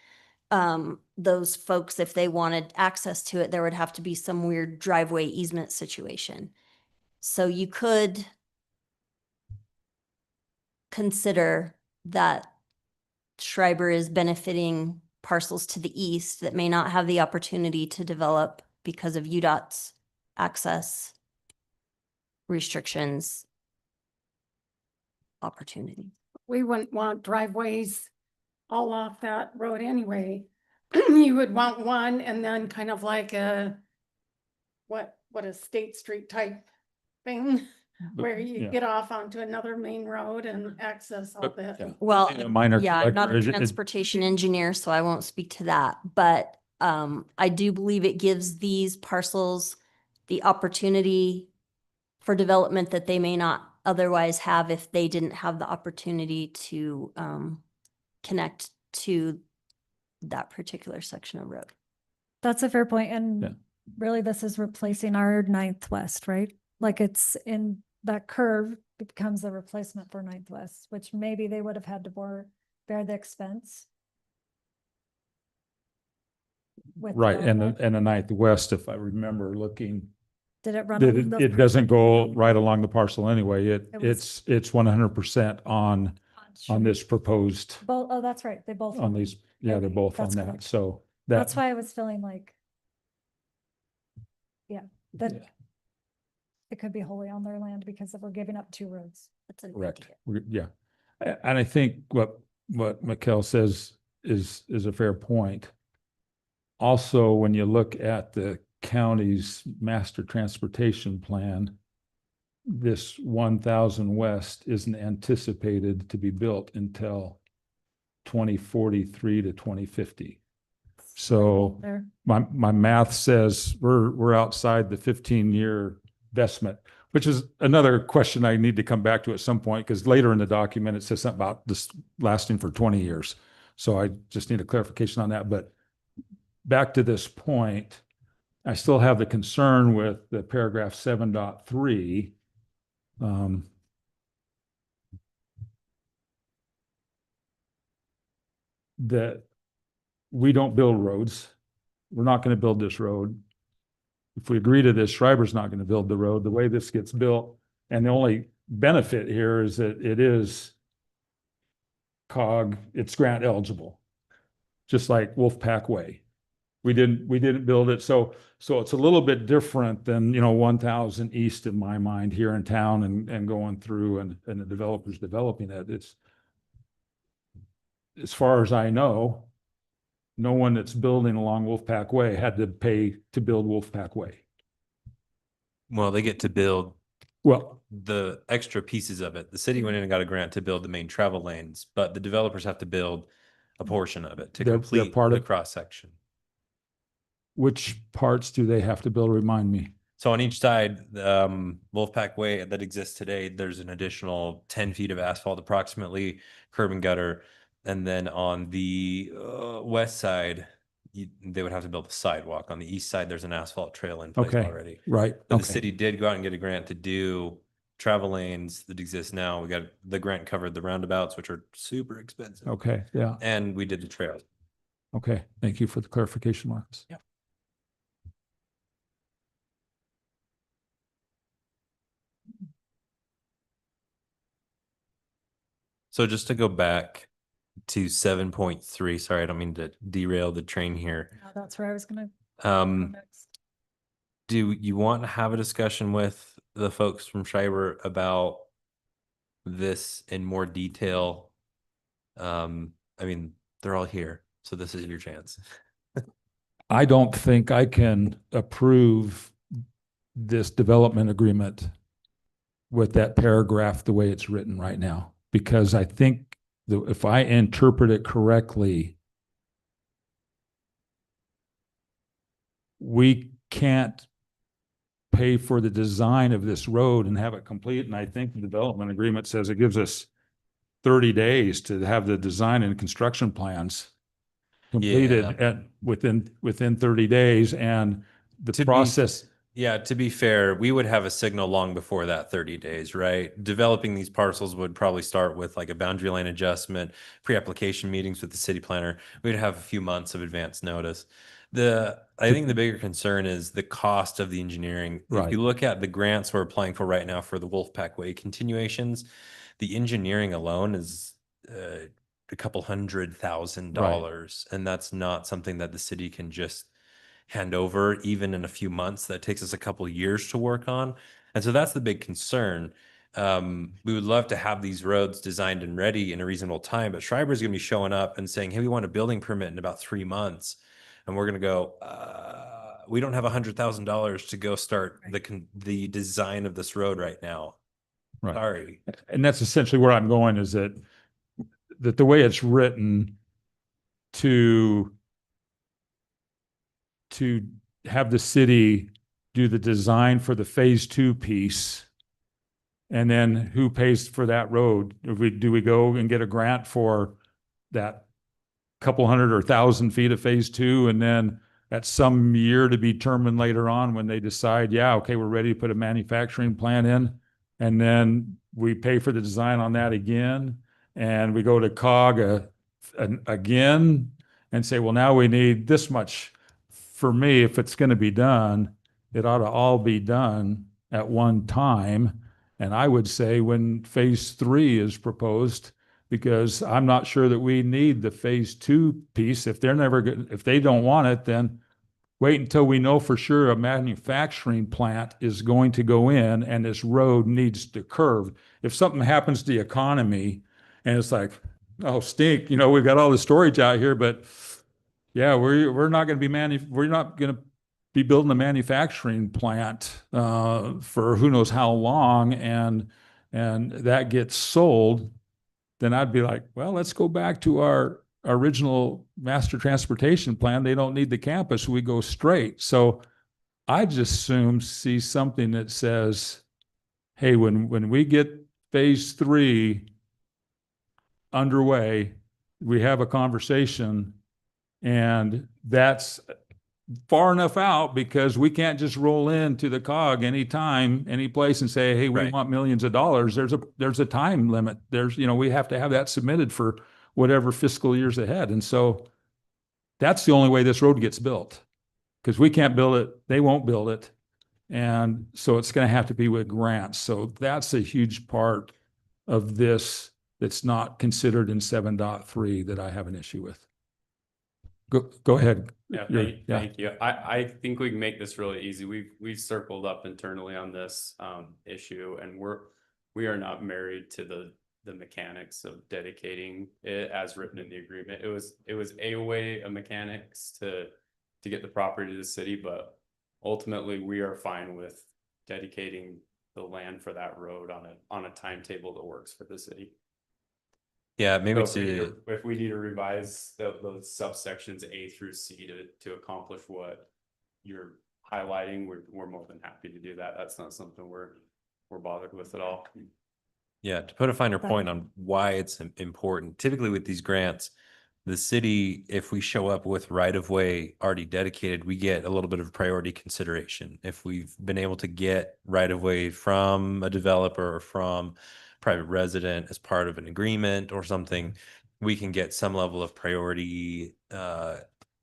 Speaker 15: those folks, if they wanted access to it, there would have to be some weird driveway easement situation. So you could consider that Schreiber is benefiting parcels to the east that may not have the opportunity to develop because of UDOT's access restrictions opportunity.
Speaker 5: We wouldn't want driveways all off that road anyway. You would want one and then kind of like what a State Street type thing where you get off onto another main road and access all that.
Speaker 4: Yeah.
Speaker 15: Well,
Speaker 4: A minor
Speaker 15: yeah, I'm not a
Speaker 4: collector,
Speaker 15: transportation engineer, so I won't speak to that, but I do believe it gives these parcels the opportunity for development that they may not otherwise have if they didn't have the opportunity to connect to that particular section of road.
Speaker 1: That's a fair point.
Speaker 4: Yeah.
Speaker 1: And really, this is replacing our Ninth West, right? Like it's in that curve becomes a replacement for Ninth West, which maybe they would have had to bear the expense. with
Speaker 4: Right, and
Speaker 1: development.
Speaker 4: the Ninth West, if I remember looking,
Speaker 1: Did it run?
Speaker 4: that
Speaker 1: along those
Speaker 4: it doesn't
Speaker 1: parcels?
Speaker 4: go right along the parcel anyway.
Speaker 1: It was-
Speaker 4: It's 100% on
Speaker 1: On
Speaker 4: this proposed,
Speaker 1: Both, oh, that's right. They both.
Speaker 4: on
Speaker 1: were.
Speaker 4: these, yeah, they're
Speaker 1: Okay,
Speaker 4: both on
Speaker 1: that's
Speaker 4: that,
Speaker 1: correct.
Speaker 4: so
Speaker 1: That's
Speaker 4: that,
Speaker 1: why I was feeling like. Yeah, that.
Speaker 4: Yeah.
Speaker 1: It could be wholly on their land because we're giving up two roads.
Speaker 15: That's an
Speaker 4: correct,
Speaker 15: idea.
Speaker 4: yeah. And I think what Mikkel says is a fair point. Also, when you look at the county's master transportation plan, this 1,000 West isn't anticipated to be built until 2043 to 2050. So
Speaker 1: There.
Speaker 4: my math says we're outside the 15-year investment, which is another question I need to come back to at some point, because later in the document, it says something about this lasting for 20 years. So I just need a clarification on that. But back to this point, I still have the concern with the paragraph 7.3. That we don't build roads. We're not going to build this road. If we agree to this, Schreiber's not going to build the road. The way this gets built, and the only benefit here is that it is it's grant eligible, just like Wolfpack Way. We didn't build it, so it's a little bit different than 1,000 East in my mind here in town and going through and the developers developing it. It's, as far as I know, no one that's building along Wolfpack Way had to pay to build Wolfpack Way.
Speaker 6: Well, they get to build
Speaker 4: Well,
Speaker 6: the extra pieces of it. The city went in and got a grant to build the main travel lanes, but the developers have to build a portion of it to
Speaker 4: They're
Speaker 6: complete
Speaker 4: part
Speaker 6: the
Speaker 4: of-
Speaker 6: cross section.
Speaker 4: which parts do they have to build? Remind me.
Speaker 6: So on each side, Wolfpack Way that exists today, there's an additional 10 feet of asphalt approximately, curb and gutter. And then on the west side, they would have to build a sidewalk. On the east side, there's an asphalt trail in place
Speaker 4: Okay,
Speaker 6: already.
Speaker 4: right.
Speaker 6: But
Speaker 4: Okay.
Speaker 6: the city did go out and get a grant to do travel lanes that exist now. We got the grant covered the roundabouts, which are super expensive.
Speaker 4: Okay, yeah.
Speaker 6: And we did the trail.
Speaker 4: Okay, thank you for the clarification, Marcus.
Speaker 6: Yeah. So just to go back to 7.3, sorry, I don't mean to derail the train here.
Speaker 1: No, that's where I was gonna.
Speaker 6: Um,
Speaker 1: go next.
Speaker 6: do you want to have a discussion with the folks from Schreiber about this in more detail? I mean, they're all here, so this is your chance.
Speaker 4: I don't think I can approve this development agreement with that paragraph the way it's written right now, because I think if I interpret it correctly, we can't pay for the design of this road and have it complete. And I think the development agreement says it gives us 30 days to have the design and construction plans completed within 30 days, and the process.
Speaker 6: Yeah, to be fair, we would have a signal long before that 30 days, right? Developing these parcels would probably start with like a boundary line adjustment, pre-application meetings with the city planner. We'd have a few months of advance notice. I think the bigger concern is the cost of the engineering.
Speaker 4: Right.
Speaker 6: If you look at the grants we're applying for right now for the Wolfpack Way continuations, the engineering alone is a couple $100,000, and that's not something that the city can just hand over even in a few months. That takes us a couple of years to work on. And so that's the big concern. We would love to have these roads designed and ready in a reasonable time, but Schreiber's going to be showing up and saying, hey, we want a building permit in about 3 months. And we're going to go, we don't have $100,000 to go start the design of this road right now.
Speaker 4: Right.
Speaker 6: Sorry.
Speaker 4: And that's essentially where I'm going, is that the way it's written to have the city do the design for the phase 2 piece And then who pays for that road? Do we go and get a grant for that couple hundred or thousand feet of phase two, and then at some year to be determined later on when they decide, yeah, okay, we're ready to put a manufacturing plant in, and then we pay for the design on that again, and we go to COG again and say, well, now we need this much. For me, if it's going to be done, it ought to all be done at one time. And I would say when phase three is proposed, because I'm not sure that we need the phase two piece. If if they don't want it, then wait until we know for sure a manufacturing plant is going to go in and this road needs to curve. If something happens to the economy and it's like, oh, stink, we've got all the storage out here, but yeah, we're not going to be building a manufacturing plant for who knows how long, and that gets sold, then I'd be like, well, let's go back to our original master transportation plan. They don't need the campus. We go straight. So I just see something that says, hey, when we get phase three underway, we have a conversation, and that's far enough out because we can't just roll into the COG anytime, any place and say, hey, we want millions of dollars. There's a time limit. We have to have that submitted for whatever fiscal years ahead. And so that's the only way this road gets built, because we can't build it. They won't build it. And so it's going to have to be with grants. So that's a huge part of this that's not considered in 7.3 that I have an issue with. Go ahead.
Speaker 8: Yeah, thank you. I think we can make this really easy. We've circled up internally on this issue, and we are not married to the mechanics of dedicating it as written in the agreement. It was a way of mechanics to get the property to the city, but ultimately we are fine with dedicating the land for that road on a timetable that works for the city.
Speaker 6: Yeah, maybe
Speaker 8: So if we need to revise those subsections A through C to accomplish what you're highlighting, we're more than happy to do that. That's not something we're bothered with at all.
Speaker 6: Yeah, to put a finer point on why it's important, typically with these grants, the city, if we show up with right-of-way already dedicated, we get a little bit of priority consideration. If we've been able to get right-of-way from a developer or from private resident as part of an agreement or something, we can get some level of priority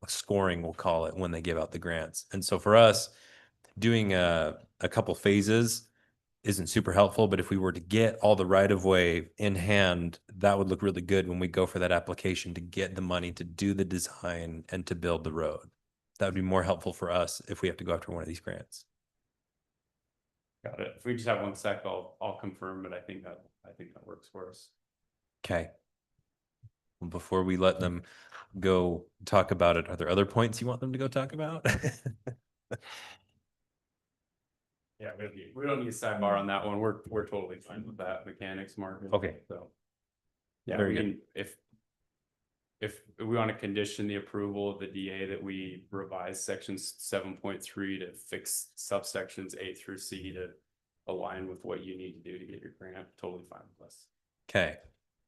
Speaker 6: scoring, we'll call it, when they give out the grants. And so for us, doing a couple phases isn't super helpful, but if we were to get all the right-of-way in hand, that would look really good when we go for that application to get the money to do the design and to build the road. That would be more helpful for us if we have to go after one of these grants.
Speaker 8: Got it. If we just have 1 sec, I'll confirm, but I think that works for us.
Speaker 6: Okay. Well, before we let them go talk about it, are there other points you want them to go talk about?
Speaker 8: Yeah, we don't need a sidebar on that one. We're totally fine with that mechanics, Mark.
Speaker 6: Okay.
Speaker 8: So yeah,
Speaker 6: Very
Speaker 8: we
Speaker 6: good.
Speaker 8: can, if we want to condition the approval of the DA that we revise sections 7.3 to fix subsections A through C to align with what you need to do to get your grant, totally fine with us.
Speaker 6: Okay.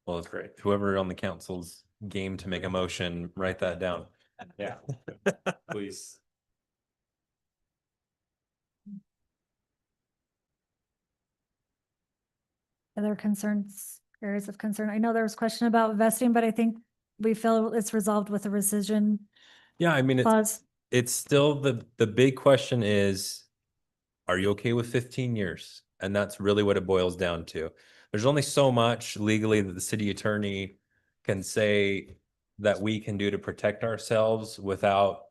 Speaker 6: Well, it's great. Whoever on the council's game to make a motion, write that down.
Speaker 8: Yeah, please.
Speaker 1: Other concerns, areas of concern? I know there was a question about vesting, but I think we feel it's resolved with a rescission
Speaker 6: Yeah, I mean,
Speaker 1: clause.
Speaker 6: it's still the big question is, are you okay with 15 years? And that's really what it boils down to. There's only so much legally that the city attorney can say that we can do to protect ourselves without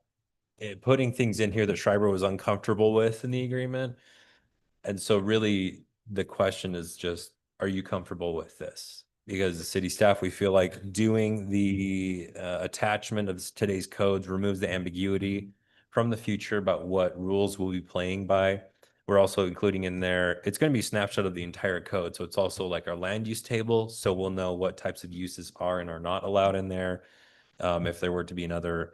Speaker 6: putting things in here that Schreiber was uncomfortable with in the agreement. And so really the question is just, are you comfortable with this? Because the city staff, we feel like doing the attachment of today's codes removes the ambiguity from the future about what rules we'll be playing by. We're also including in there, it's going to be a snapshot of the entire code. So it's also like our land use table. So we'll know what types of uses are and are not allowed in there. If there were to be another,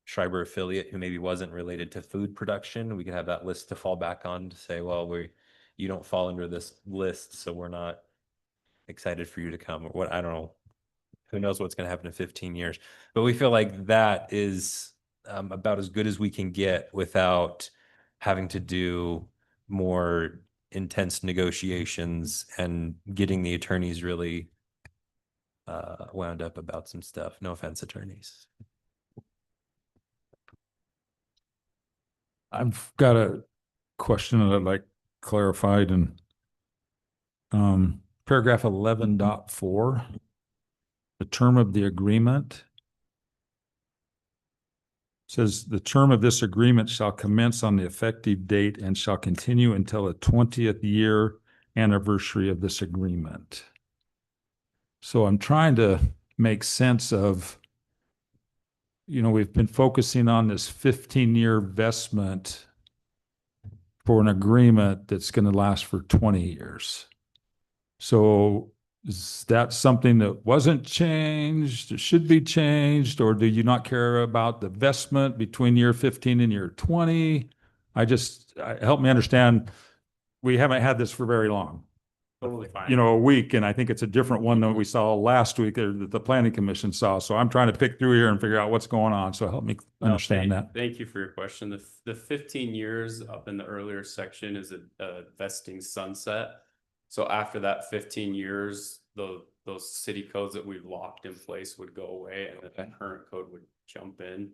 Speaker 6: Schreiber affiliate who maybe wasn't related to food production, we could have that list to fall back on to say, well, you don't fall under this list, so we're not excited for you to come, or what, I don't know. Who knows what's going to happen in 15 years, but we feel like that is about as good as we can get without having to do more intense negotiations and getting the attorneys really wound up about some stuff. No offense, attorneys.
Speaker 4: I've got a question that I'd like clarified in paragraph 11.4, the term of the agreement says the term of this agreement shall commence on the effective date and shall continue until the 20th year anniversary of this agreement. So I'm trying to make sense of, you know, we've been focusing on this 15-year investment for an agreement that's going to last for 20 years. So is that something that wasn't changed, should be changed, or do you not care about the investment between year 15 and year 20? Help me understand. We haven't had this for very long.
Speaker 8: Totally fine.
Speaker 4: You know, a week, and I think it's a different one than we saw last week or that the planning commission saw. So I'm trying to pick through here and figure out what's going on. So help me understand that.
Speaker 8: Thank you for your question. The 15 years up in the earlier section is a vesting sunset. So after that 15 years, those city codes that we've locked in place would go away, and the current code would jump in.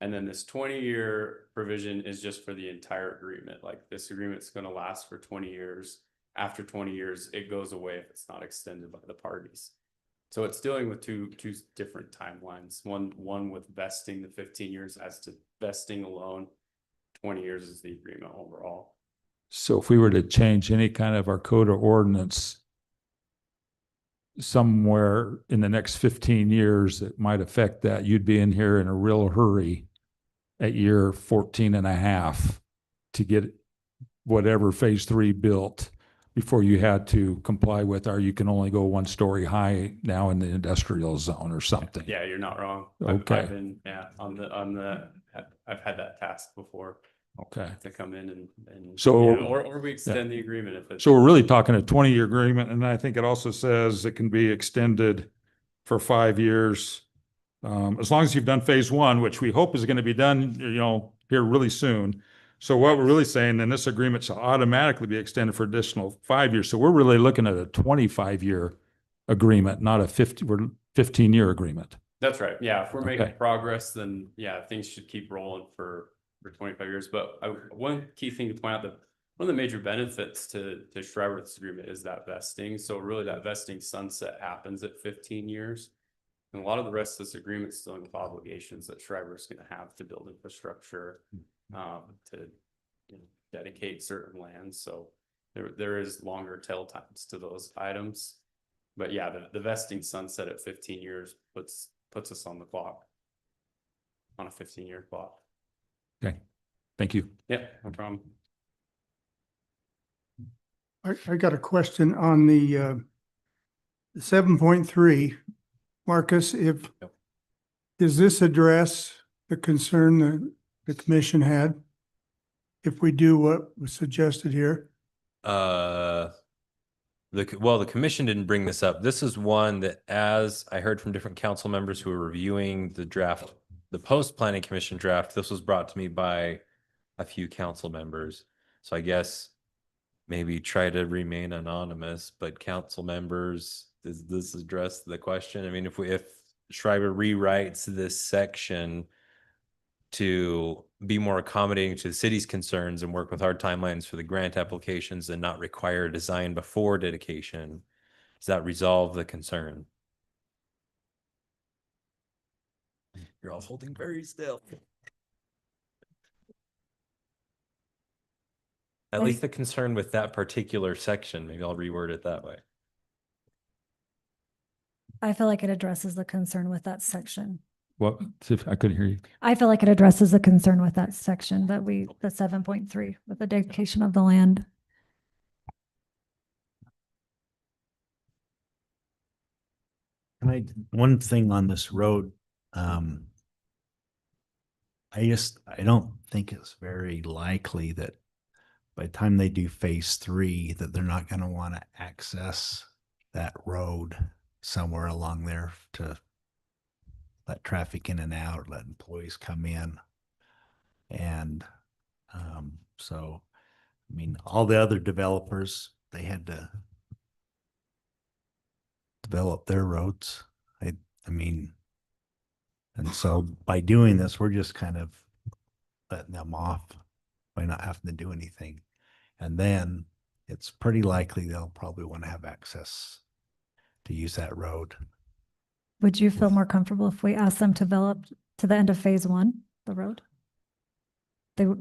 Speaker 8: And then this 20-year provision is just for the entire agreement. Like, this agreement's going to last for 20 years. After 20 years, it goes away if it's not extended by the parties. So it's dealing with two different timelines. One with vesting, the 15 years as to vesting alone. 20 years is the agreement overall.
Speaker 4: So if we were to change any kind of our code or ordinance somewhere in the next 15 years that might affect that, you'd be in here in a real hurry at year 14 and a half to get whatever phase 3 built before you had to comply with, or you can only go 1 story high now in the industrial zone or something.
Speaker 8: Yeah, you're not wrong.
Speaker 4: Okay.
Speaker 8: I've been, I've had that task before.
Speaker 4: Okay.
Speaker 8: To come in and
Speaker 4: So,
Speaker 8: yeah, or we extend the agreement if it's.
Speaker 4: So we're really talking a 20-year agreement, and I think it also says it can be extended for 5 years. As long as you've done phase 1, which we hope is going to be done, you know, here really soon. So what we're really saying, then this agreement shall automatically be extended for additional 5 years. So we're really looking at a 25-year agreement, not a 15-year agreement.
Speaker 8: That's right. Yeah, if we're making
Speaker 4: Okay.
Speaker 8: progress, then yeah, things should keep rolling for 25 years. But one key thing to point out, that one of the major benefits to Schreiber with this agreement is that vesting. So really that vesting sunset happens at 15 years. And a lot of the rest of this agreement still have obligations that Schreiber is going to have to build infrastructure, to dedicate certain lands. So there is longer tail times to those items. But yeah, the vesting sunset at 15 years puts us on the clock, on a 15-year clock.
Speaker 4: Okay. Thank you.
Speaker 8: Yeah, no problem.
Speaker 14: I got a question on the 7.3. Marcus, does this address the concern that the commission had if we do what was suggested here?
Speaker 6: The commission didn't bring this up. This is one that, as I heard from different council members who were reviewing the draft, the post-planning commission draft, this was brought to me by a few council members. So I guess maybe try to remain anonymous, but council members, does this address the question? I mean, if Schreiber rewrites this section to be more accommodating to the city's concerns and work with our timelines for the grant applications and not require design before dedication, does that resolve the concern? You're all holding very still. At least the concern with that particular section, maybe I'll reword it that way.
Speaker 1: I feel like it addresses the concern with that section.
Speaker 4: What? I couldn't hear you.
Speaker 1: I feel like it addresses the concern with that section the 7.3 with the dedication of the land.
Speaker 2: And one thing on this road, I don't think it's very likely that by the time they do phase 3, that they're not going to want to access that road somewhere along there to let traffic in and out, let employees come in. And so, I mean, all the other developers, they had to develop their roads. I mean, and so by doing this, we're just kind of letting them off by not having to do anything. And then it's pretty likely they'll probably want to have access to use that road.
Speaker 1: Would you feel more comfortable if we asked them to develop to the end of phase 1, the road?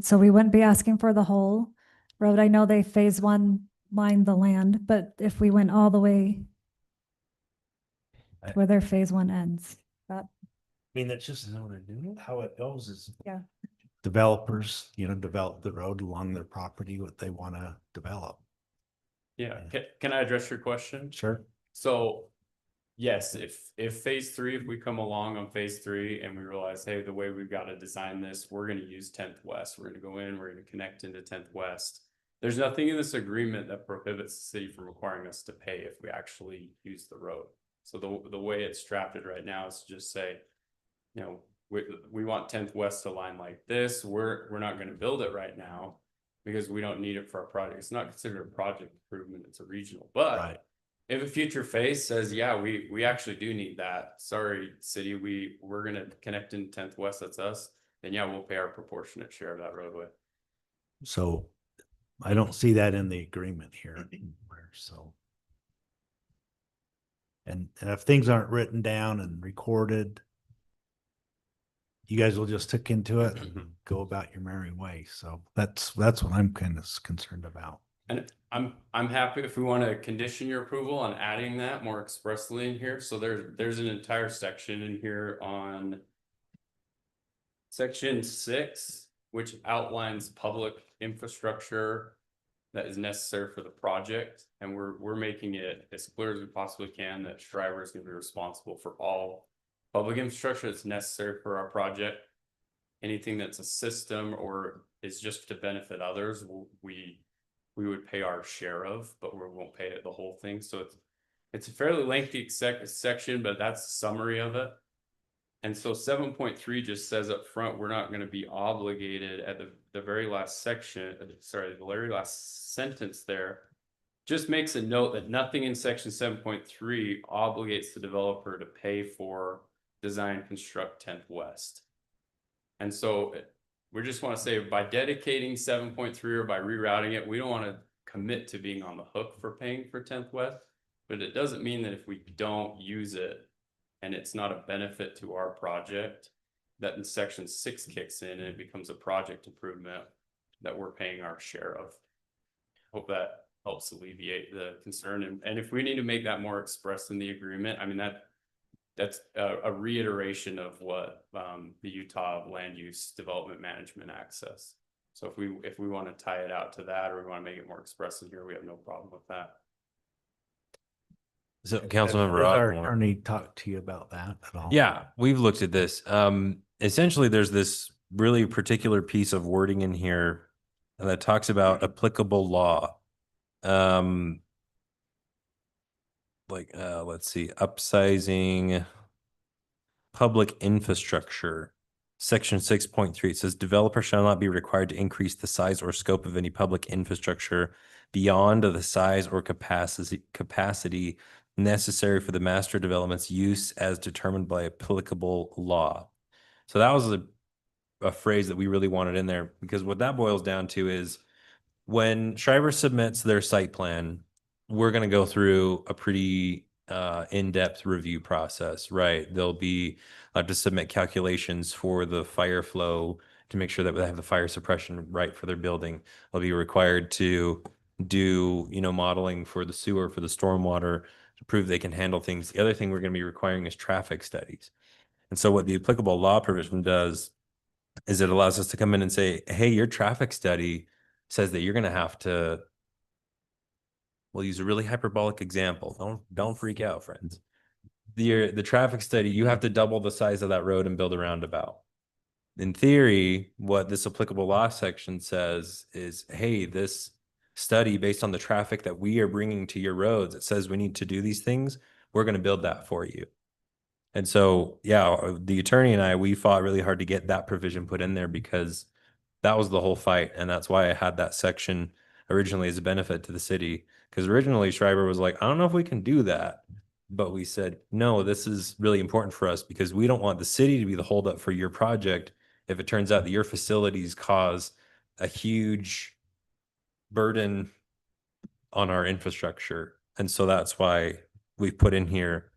Speaker 1: So we wouldn't be asking for the whole road. I know they phase 1 lined the land, but if we went all the way to where their phase 1 ends, that,
Speaker 2: I mean, that's just how it goes is
Speaker 1: yeah.
Speaker 2: developers, develop the road along their property, what they want to develop.
Speaker 8: Yeah, can I address your question?
Speaker 2: Sure.
Speaker 8: So, yes, if phase 3, if we come along on phase 3 and we realize, hey, the way we've got to design this, we're going to use 10th West. We're going to go in, we're going to connect into 10th West. There's nothing in this agreement that prohibits the city from requiring us to pay if we actually use the road. So the way it's drafted right now is to just say, we want 10th West to line like this. We're not going to build it right now because we don't need it for our project. It's not considered a project improvement. It's a regional, but
Speaker 2: Right.
Speaker 8: If a future phase says, yeah, we actually do need that. Sorry, city, we're going to connect in 10th West. That's us. Then yeah, we'll pay our proportionate share of that roadway.
Speaker 2: So I don't see that in the agreement here anywhere. So, and if things aren't written down and recorded, you guys will just tick into it and go about your merry way. So that's what I'm kind of concerned about.
Speaker 8: And I'm happy if we want to condition your approval on adding that more expressly in here. So there's an entire section in here on section 6, which outlines public infrastructure that is necessary for the project. And we're making it as clear as we possibly can that Shriver is going to be responsible for all public infrastructure that's necessary for our project. Anything that's a system or is just to benefit others, we would pay our share of, but we won't pay it the whole thing. So it's a fairly lengthy section, but that's the summary of it. And so 7.3 just says up front, we're not going to be obligated at the very last section, the very last sentence there, just makes a note that nothing in section 7.3 obligates the developer to pay for design, construct 10th West. And so we just want to say by dedicating 7.3 or by rerouting it, we don't want to commit to being on the hook for paying for 10th West, but it doesn't mean that if we don't use it and it's not a benefit to our project, that in section 6 kicks in and it becomes a project improvement that we're paying our share of. Hope that helps alleviate the concern. And if we need to make that more express in the agreement, I mean, that's a reiteration of what the Utah Land Use Development Management Act says. So if we want to tie it out to that, or we want to make it more express in here, we have no problem with that.
Speaker 6: So Councilmember
Speaker 2: Has our
Speaker 6: Otmore.
Speaker 2: attorney talked to you about that at all?
Speaker 6: Yeah, we've looked at this. Essentially, there's this really particular piece of wording in here that talks about applicable law. Let's see, upsizing public infrastructure. Section 6.3, it says developer shall not be required to increase the size or scope of any public infrastructure beyond the size or capacity necessary for the master development's use as determined by applicable law. So that was a phrase that we really wanted in there, because what that boils down to is when Shriver submits their site plan, we're going to go through a pretty in-depth review process, right? They'll be to submit calculations for the fire flow to make sure that they have the fire suppression right for their building. They'll be required to do, modeling for the sewer, for the stormwater, to prove they can handle things. The other thing we're going to be requiring is traffic studies. And so what the applicable law provision does is it allows us to come in and say, hey, your traffic study says that you're going to have to, we'll use a really hyperbolic example. Don't freak out, friends. The traffic study, you have to double the size of that road and build a roundabout. in theory, what this applicable law section says is, hey, this study based on the traffic that we are bringing to your roads, it says we need to do these things. We're going to build that for you. And so, yeah, the attorney and I, we fought really hard to get that provision put in there because that was the whole fight. And that's why I had that section originally as a benefit to the city. Because originally Schreiber was like, I don't know if we can do that. But we said, no, this is really important for us because we don't want the city to be the holdup for your project if it turns out that your facilities cause a huge burden on our infrastructure. And so that's why we've put in here,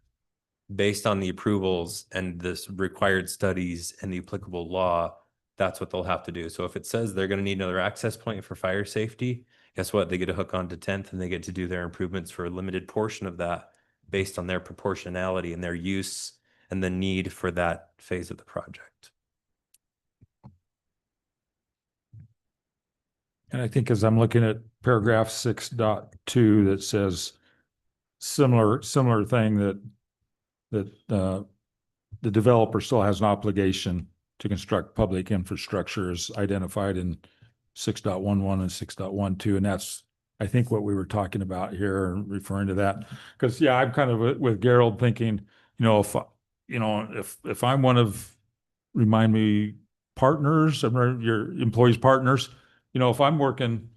Speaker 6: based on the approvals and this required studies and the applicable law, that's what they'll have to do. So if it says they're going to need another access point for fire safety, guess what? They get to hook on to 10th and they get to do their improvements for a limited portion of that based on their proportionality and their use and the need for that phase of the project.
Speaker 4: And I think as I'm looking at paragraph 6.2 that says similar thing that the developer still has an obligation to construct public infrastructure as identified in 6.11 and 6.12. And that's, I think, what we were talking about here and referring to that. Because yeah, I'm kind of with Gerald thinking, if I'm one of, remind me, partners, your employees' partners, if I'm working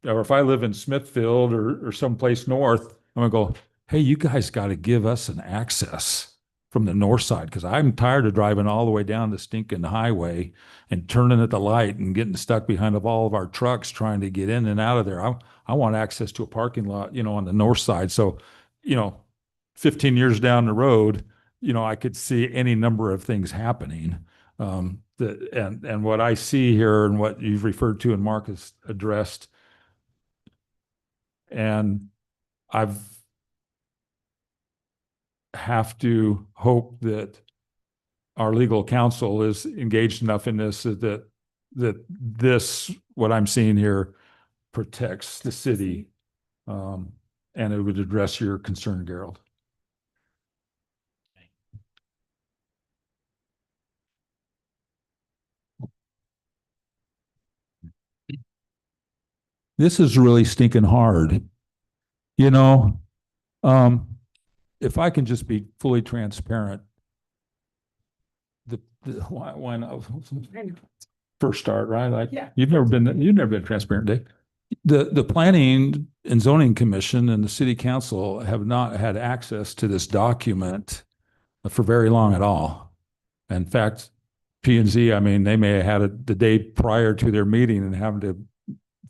Speaker 4: or if I live in Smithfield or someplace north, I'm gonna go, hey, you guys got to give us an access from the north side because I'm tired of driving all the way down the stinking highway and turning at the light and getting stuck behind of all of our trucks trying to get in and out of there. I want access to a parking lot, on the north side. So, 15 years down the road, I could see any number of things happening. And what I see here and what you've referred to and Mark has addressed, and I've have to hope that our legal counsel is engaged enough in this that this, what I'm seeing here, protects the city, and it would address your concern, Gerald. This is really stinking hard. If I can just be fully transparent, why not? First start, right? Like,
Speaker 5: Yeah.
Speaker 4: you've never been transparent, Dave. The Planning and Zoning Commission and the City Council have not had access to this document for very long at all. In fact, P&Z, I mean, they may have had it the day prior to their meeting and having to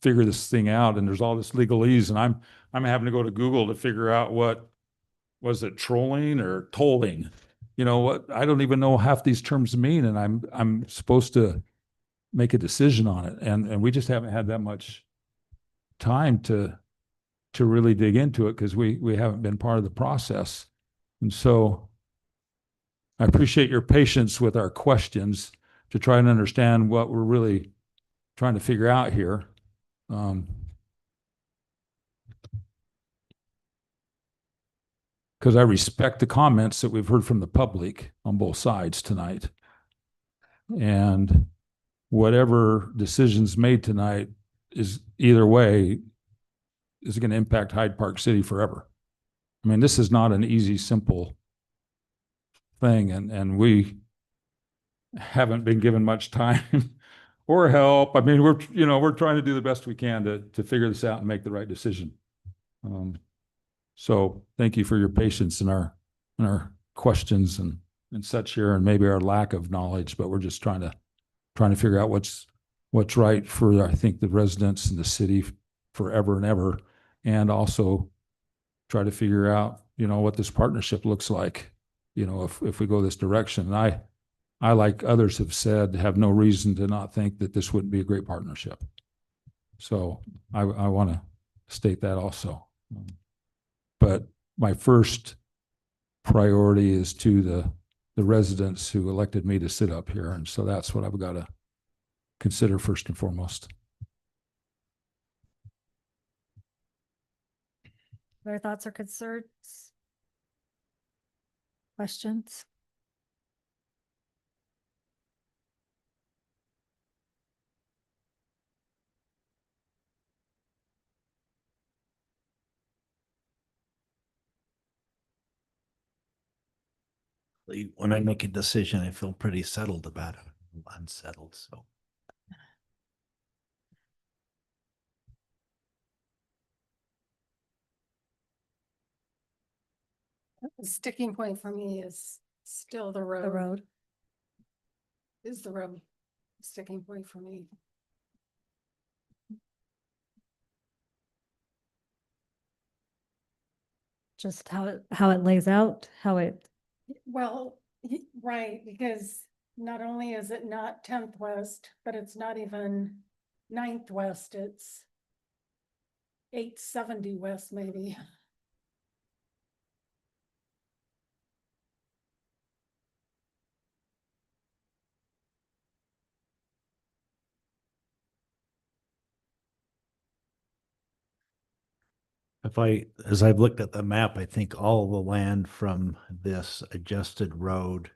Speaker 4: figure this thing out. And there's all this legalese, and I'm having to go to Google to figure out what was it, trolling or tolling? What, I don't even know half these terms mean, and I'm supposed to make a decision on it. And we just haven't had that much time to really dig into it because we haven't been part of the process. And so I appreciate your patience with our questions to try and understand what we're really trying to figure out here. Because I respect the comments that we've heard from the public on both sides tonight. And whatever decisions made tonight is either way is going to impact Hyde Park City forever. I mean, this is not an easy, simple thing, and we haven't been given much time or help. I mean, we're trying to do the best we can to figure this out and make the right decision. So thank you for your patience in our questions and such here, and maybe our lack of knowledge, but we're just trying to figure out what's right for, I think, the residents in the city forever and ever, and also try to figure out, what this partnership looks like, if we go this direction. And I, like others have said, have no reason to not think that this wouldn't be a great partnership. So I want to state that also. But my first priority is to the residents who elected me to sit up here. And so that's what I've got to consider first and foremost.
Speaker 1: Other thoughts or concerns? Questions?
Speaker 2: when I make a decision, I feel pretty settled about it, unsettled, so.
Speaker 5: The sticking point for me is still the
Speaker 1: The
Speaker 5: road.
Speaker 1: road.
Speaker 5: Is the road sticking point for me.
Speaker 1: Just how it lays out, how it,
Speaker 5: Well, right, because not only is it not 10th West, but it's not even 9th West, it's 870 West maybe.
Speaker 2: As I've looked at the map, I think all the land from this adjusted road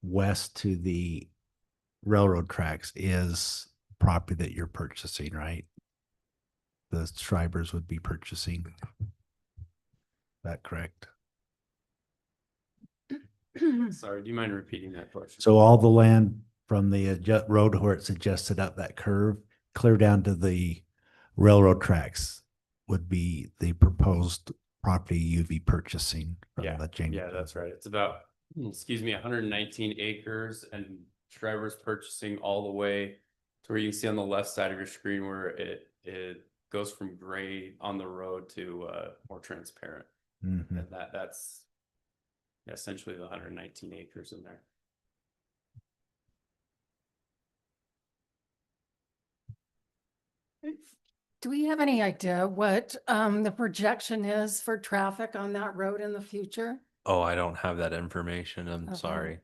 Speaker 2: west to the railroad tracks is property that you're purchasing, right? The Schreibers would be purchasing. Is that correct?
Speaker 8: Sorry, do you mind repeating that question?
Speaker 2: So all the land from the road where it's adjusted up that curve, clear down to the railroad tracks would be the proposed property you'd be purchasing from
Speaker 8: Yeah,
Speaker 2: the James.
Speaker 8: yeah, that's right. It's about, 119 acres, and Schreiber's purchasing all the way to where you can see on the left side of your screen where it goes from gray on the road to more transparent.
Speaker 2: Mhm.
Speaker 8: And that's essentially the 119 acres in there.
Speaker 5: Do we have any idea what the projection is for traffic on that road in the future?
Speaker 6: Oh, I don't have that information. I'm
Speaker 5: Okay.
Speaker 6: sorry.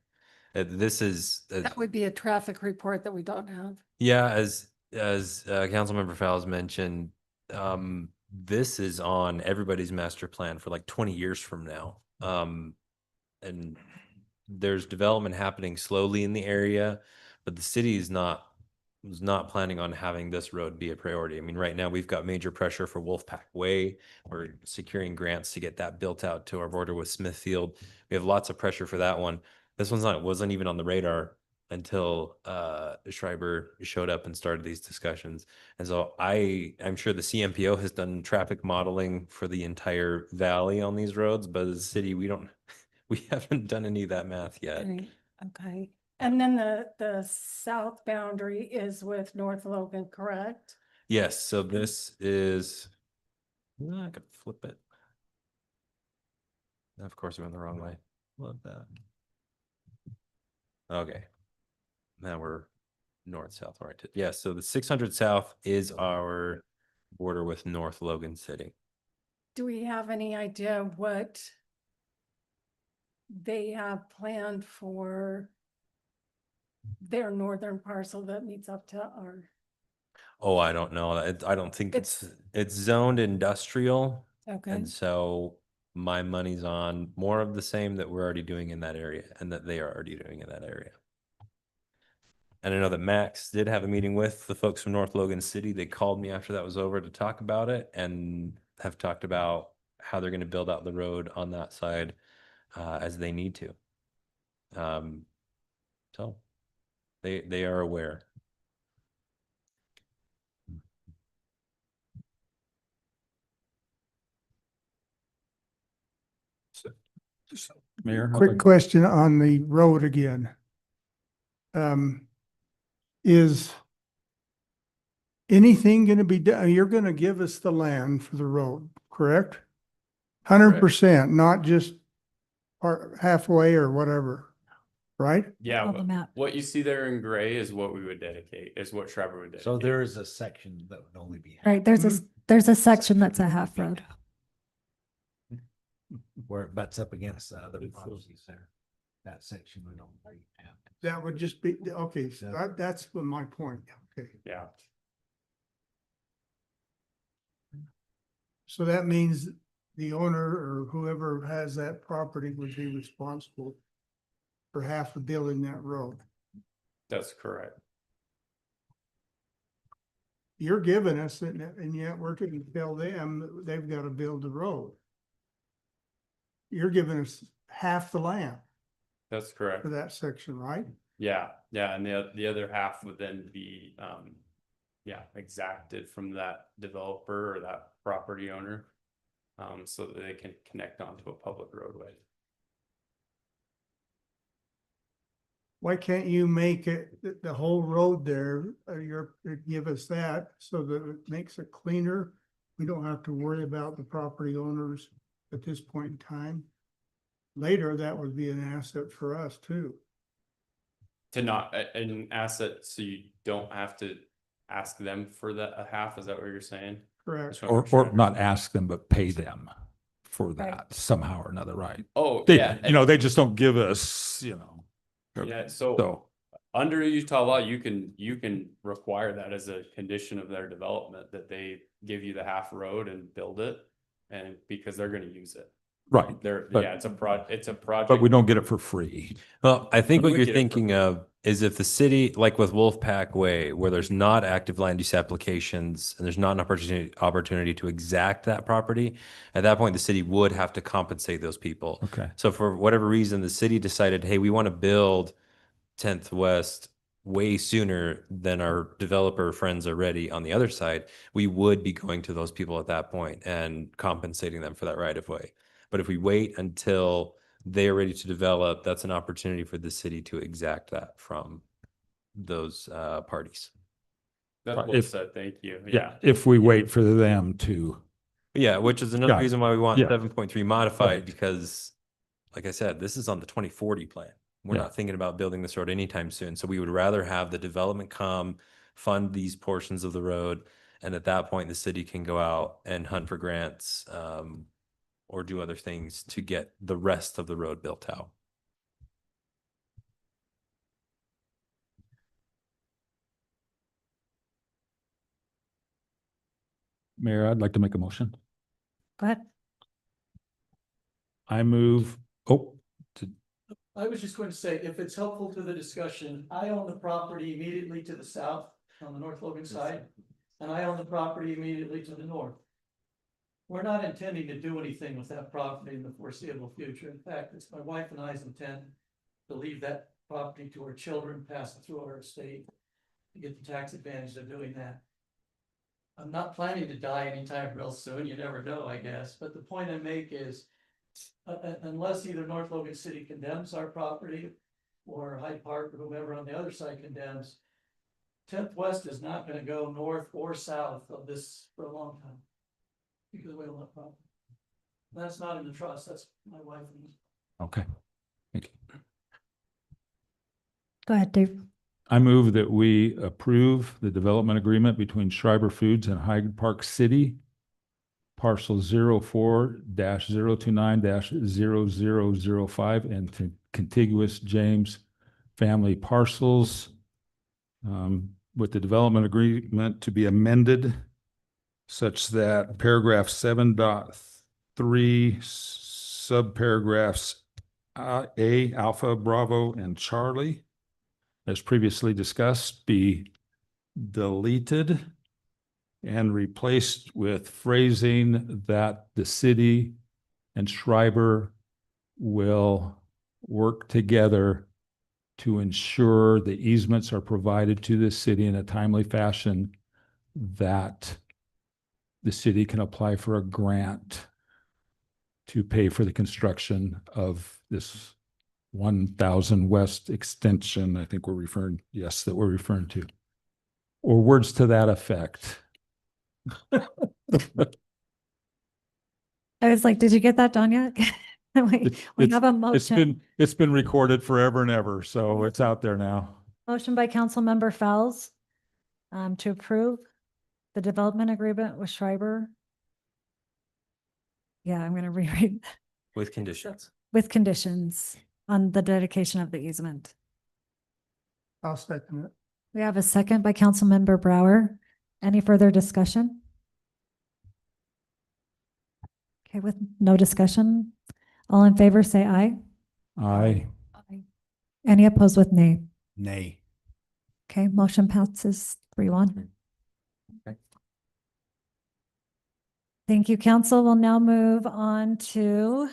Speaker 6: This is,
Speaker 5: That would be a traffic report that we don't have.
Speaker 6: yeah, as Councilmember Fowles mentioned, this is on everybody's master plan for like 20 years from now. And there's development happening slowly in the area, but the city was not planning on having this road be a priority. I mean, right now we've got major pressure for Wolfpack Way. We're securing grants to get that built out to our border with Smithfield. We have lots of pressure for that one. This wasn't even on the radar until Schreiber showed up and started these discussions. And so I'm sure the CMPO has done traffic modeling for the entire valley on these roads, but as a city, we haven't done any of that math yet.
Speaker 5: Okay. And then the south boundary is with North Logan, correct?
Speaker 6: Yes, so this is, I could flip it. Of course, I went the wrong way. Love that. Okay. Now we're north-south oriented. Yeah, so the 600 South is our border with North Logan City.
Speaker 5: Do we have any idea what they have planned for their northern parcel that meets up to our?
Speaker 6: Oh, I don't know. I don't think it's zoned industrial.
Speaker 5: Okay.
Speaker 6: And so my money's on more of the same that we're already doing in that area and that they are already doing in that area. And I know that Max did have a meeting with the folks from North Logan City. They called me after that was over to talk about it and have talked about how they're going to build out the road on that side as they need to. So they are aware.
Speaker 4: Mayor,
Speaker 14: Quick question on the road again. Is anything gonna be done? You're gonna give us the land for the road, correct? 100%, not just part halfway or whatever, right?
Speaker 8: Yeah,
Speaker 1: On the map.
Speaker 8: what you see there in gray is what we would dedicate, is what Schreiber would dedicate.
Speaker 2: So there is a section that would only be.
Speaker 1: Right, there's a section that's a half road.
Speaker 2: Where it butts up against the other properties there. That section would only have.
Speaker 14: That would just be, okay, so that's my point, okay.
Speaker 8: Yeah.
Speaker 14: So that means the owner or whoever has that property would be responsible for half of building that road.
Speaker 8: That's correct.
Speaker 14: You're giving us it, and yet we're going to tell them that they've got to build the road. You're giving us half the land.
Speaker 8: That's correct.
Speaker 14: for that section, right?
Speaker 8: Yeah, and the other half would then be, exacted from that developer or that property owner. So that they can connect onto a public roadway.
Speaker 14: Why can't you make it, the whole road there, give us that so that it makes it cleaner? We don't have to worry about the property owners at this point in time. Later, that would be an asset for us too.
Speaker 8: To not, an asset, so you don't have to ask them for a half, is that what you're saying?
Speaker 14: Correct.
Speaker 8: Just wanna make sure I
Speaker 4: Or not
Speaker 8: understand.
Speaker 4: ask them, but pay them for
Speaker 1: Right.
Speaker 4: that somehow or another, right?
Speaker 8: Oh,
Speaker 4: They,
Speaker 8: yeah.
Speaker 4: they just don't give us,
Speaker 8: Yeah, so
Speaker 4: so,
Speaker 8: under Utah law, you can require that as a condition of their development, that they give you the half road and build it. And because they're gonna use it.
Speaker 4: right. But-
Speaker 8: It's a project.
Speaker 4: But we don't get it for free.
Speaker 6: Well, I think
Speaker 8: We
Speaker 6: what you're
Speaker 8: get it for
Speaker 6: thinking
Speaker 8: free.
Speaker 6: of is if the city, like with Wolfpack Way, where there's not active land use applications and there's not an opportunity to exact that property, at that point, the city would have to compensate those people.
Speaker 4: Okay.
Speaker 6: So for whatever reason, the city decided, hey, we want to build 10th West way sooner than our developer friends are ready on the other side, we would be going to those people at that point and compensating them for that right of way. But if we wait until they are ready to develop, that's an opportunity for the city to exact that from those parties.
Speaker 8: That's well
Speaker 4: If-
Speaker 8: said, thank you.
Speaker 4: Yeah, if we wait for them to.
Speaker 6: Yeah, which is another
Speaker 4: Yeah,
Speaker 6: reason why we want
Speaker 4: yeah.
Speaker 6: 7.3 modified,
Speaker 4: Right.
Speaker 6: because like I said, this is on the 2040 plan. We're
Speaker 4: Yeah.
Speaker 6: not thinking about building this road anytime soon. So we would rather have the development come, fund these portions of the road. And at that point, the city can go out and hunt for grants, or do other things to get the rest of the road built out.
Speaker 4: Mayor, I'd like to make a motion.
Speaker 1: Go ahead.
Speaker 4: I move,
Speaker 11: I was just going to say, if it's helpful to the discussion, I own the property immediately to the south on the North Logan side, and I own the property immediately to the north. We're not intending to do anything with that property in the foreseeable future. In fact, it's my wife and I's intent to leave that property to our children, pass it through our estate, to get the tax advantage of doing that. I'm not planning to die anytime real soon, you never know, I guess, but the point I make is, unless either North Logan City condemns our property or Hyde Park or whomever on the other side condemns, 10th West is not gonna go north or south of this for a long time. Because we don't have property. That's not in the trust, that's my wife and
Speaker 4: okay. Thank you.
Speaker 1: Go ahead, Dave.
Speaker 4: I move that we approve the development agreement between Schreiber Foods and Hyde Park City, parcel 04-029-0005 and contiguous James family parcels, with the development agreement to be amended such that paragraph 7.3 subparagraphs A, Alpha, Bravo, and Charlie, as previously discussed, be deleted and replaced with phrasing that the city and Schreiber will work together to ensure the easements are provided to the city in a timely fashion, that the city can apply for a grant to pay for the construction of this 1000 West extension, I think that we're referring to, or words to that effect.
Speaker 1: I was like, did you get that done yet? We have a
Speaker 4: It's
Speaker 1: motion.
Speaker 4: been recorded forever and ever, so it's out there now.
Speaker 1: Motion by Councilmember Fells to approve the development agreement with Schreiber. Yeah, I'm gonna reread
Speaker 6: With conditions.
Speaker 1: with conditions on the dedication of the easement.
Speaker 14: I'll second it.
Speaker 1: We have a second by Councilmember Brower. Any further discussion? Okay, with no discussion, all in favor, say aye.
Speaker 4: Aye.
Speaker 1: Any opposed with nay?
Speaker 2: Nay.
Speaker 1: Okay, motion passes 3-1.
Speaker 6: Okay.
Speaker 1: Thank you, council. We'll now move on to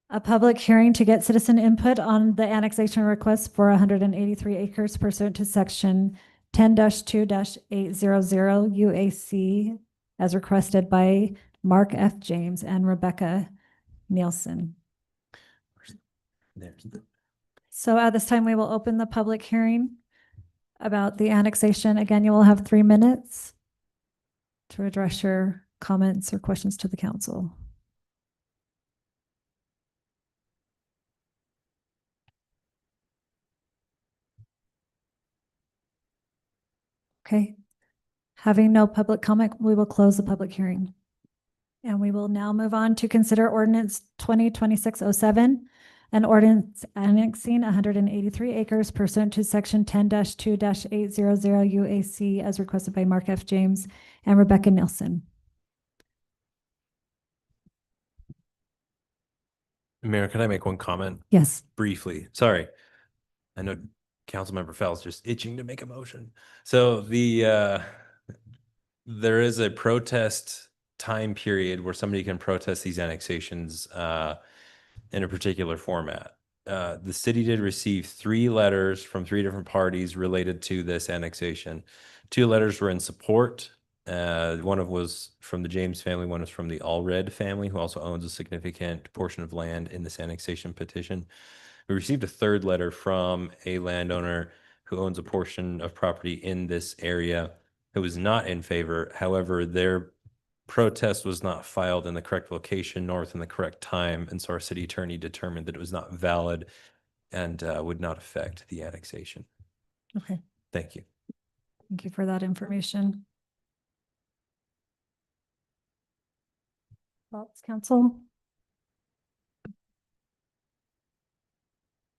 Speaker 1: A public hearing to get citizen input on the annexation request for 183 acres pursuant to section 10-2-800 UAC as requested by Mark F. James and Rebecca Nielsen. So at this time, we will open the public hearing about the annexation. Again, you will have 3 minutes to address your comments or questions to the council. Okay. Having no public comment, we will close the public hearing. And we will now move on to consider ordinance 2026-07, an ordinance annexing 183 acres pursuant to section 10-2-800 UAC as requested by Mark F. James and Rebecca Nielsen.
Speaker 6: Mayor, can I make one comment
Speaker 1: Yes.
Speaker 6: briefly? Sorry. I know Councilmember Fell's just itching to make a motion. So there is a protest time period where somebody can protest these annexations in a particular format. The city did receive 3 letters from 3 different parties related to this annexation. 2 letters were in support. One was from the James family, one was from the Allred family, who also owns a significant portion of land in this annexation petition. We received a 3rd letter from a landowner who owns a portion of property in this area who was not in favor. However, their protest was not filed in the correct location nor within the correct time, and so our city attorney determined that it was not valid and would not affect the annexation.
Speaker 1: Okay.
Speaker 6: Thank you.
Speaker 1: Thank you for that information. Thoughts, council?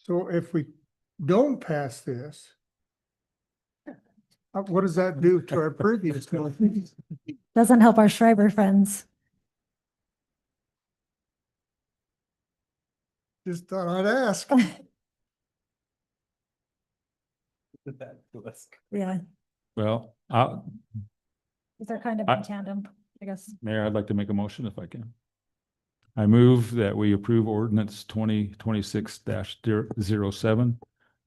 Speaker 14: So if we don't pass this, what does that do to our previous one?
Speaker 1: Doesn't help our Schreiber friends.
Speaker 14: Just thought I'd ask.
Speaker 1: Yeah,
Speaker 4: Well,
Speaker 1: they're kind of
Speaker 4: I-
Speaker 1: in tandem, I guess.
Speaker 4: Mayor, I'd like to make a motion if I can. I move that we approve ordinance 2026-07,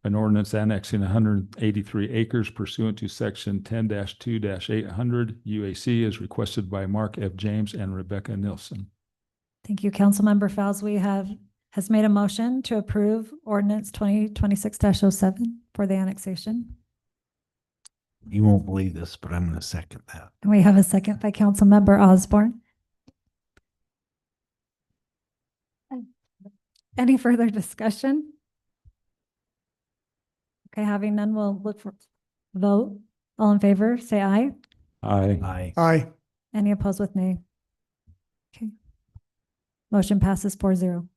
Speaker 4: an ordinance annexing 183 acres pursuant to section 10-2-800 UAC as requested by Mark F. James and Rebecca Nielsen.
Speaker 1: Thank you, Councilmember Fowles. Has made a motion to approve ordinance 2026-07 for the annexation.
Speaker 2: You won't believe this, but I'm going to second that.
Speaker 1: And we have a second by Councilmember Osborne. Any further discussion? Okay, having none, we'll look for vote. All in favor, say aye.
Speaker 4: Aye.
Speaker 14: Aye.
Speaker 1: Any opposed with nay? Okay. Motion passes 4-0.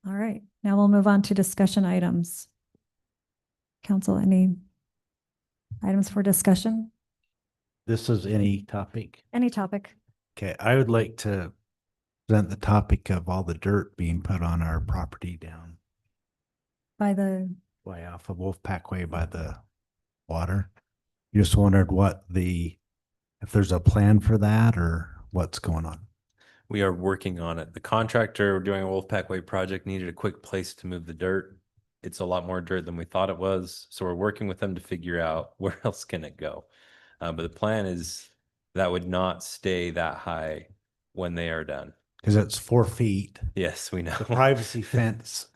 Speaker 1: All right, now we'll move on to discussion items. Council, any items for discussion?
Speaker 2: This is any topic.
Speaker 1: Any topic?
Speaker 2: Okay, I would like to present the topic of all the dirt being put on our property down
Speaker 1: By the,
Speaker 2: way off of Wolfpack Way by the water. Just wondered if there's a plan for that or what's going on.
Speaker 6: We are working on it. The contractor doing a Wolfpack Way project needed a quick place to move the dirt. It's a lot more dirt than we thought it was. So we're working with them to figure out where else can it go. But the plan is that would not stay that high when they are done.
Speaker 2: Because it's 4 feet.
Speaker 6: Yes, we know.
Speaker 2: The privacy fence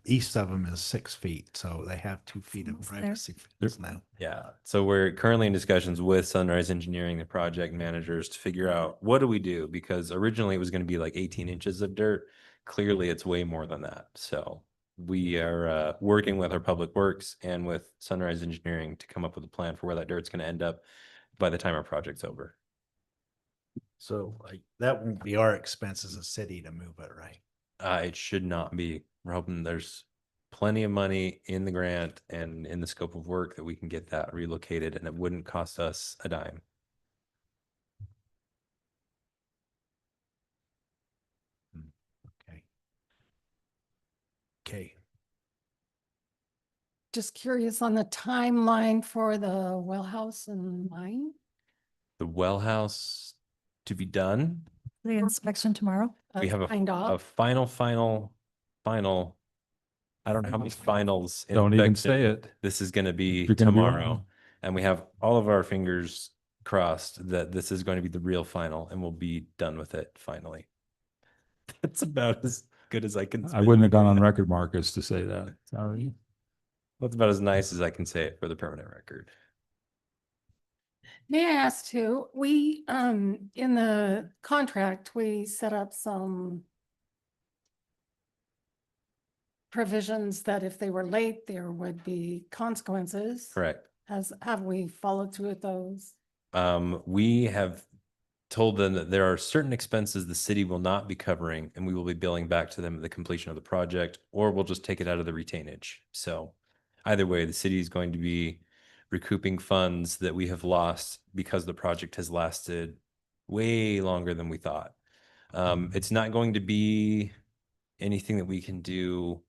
Speaker 2: east of them is 6 feet, so they have 2 feet of
Speaker 1: Almost there.
Speaker 2: privacy fence now.
Speaker 6: Yeah, so we're currently in discussions with Sunrise Engineering, the project managers, to figure out what do we do? Because originally it was going to be like 18 inches of dirt. Clearly, it's way more than that. So we are working with our public works and with Sunrise Engineering to come up with a plan for where that dirt's going to end up by the time our project's over.
Speaker 2: So like that won't be our expense as a city to move it, right?
Speaker 6: It should not be. We're hoping there's plenty of money in the grant and in the scope of work that we can get that relocated, and it wouldn't cost us a dime.
Speaker 2: Okay. Okay.
Speaker 5: Just curious on the timeline for the well house and mine.
Speaker 6: The well house to be done.
Speaker 1: The inspection tomorrow.
Speaker 6: We have
Speaker 5: Kind
Speaker 6: a
Speaker 5: of.
Speaker 6: final. I don't know how many finals.
Speaker 4: Don't even
Speaker 6: inspection
Speaker 4: say it.
Speaker 6: This is going to be
Speaker 4: You're gonna be
Speaker 6: tomorrow.
Speaker 4: wrong.
Speaker 6: And we have all of our fingers crossed that this is going to be the real final and we'll be done with it finally. That's about as good as I can.
Speaker 4: I
Speaker 6: spin
Speaker 4: wouldn't
Speaker 6: it.
Speaker 4: have gone on record, Marcus, to say that. Sorry.
Speaker 6: That's about as nice as I can say it for the permanent record.
Speaker 5: May I ask too, we, in the contract, we set up some provisions that if they were late, there would be consequences.
Speaker 6: Correct.
Speaker 5: Have we followed through with those?
Speaker 6: We have told them that there are certain expenses the city will not be covering and we will be billing back to them at the completion of the project, or we'll just take it out of the retainage. So either way, the city is going to be recouping funds that we have lost because the project has lasted way longer than we thought. It's not going to be anything that we can do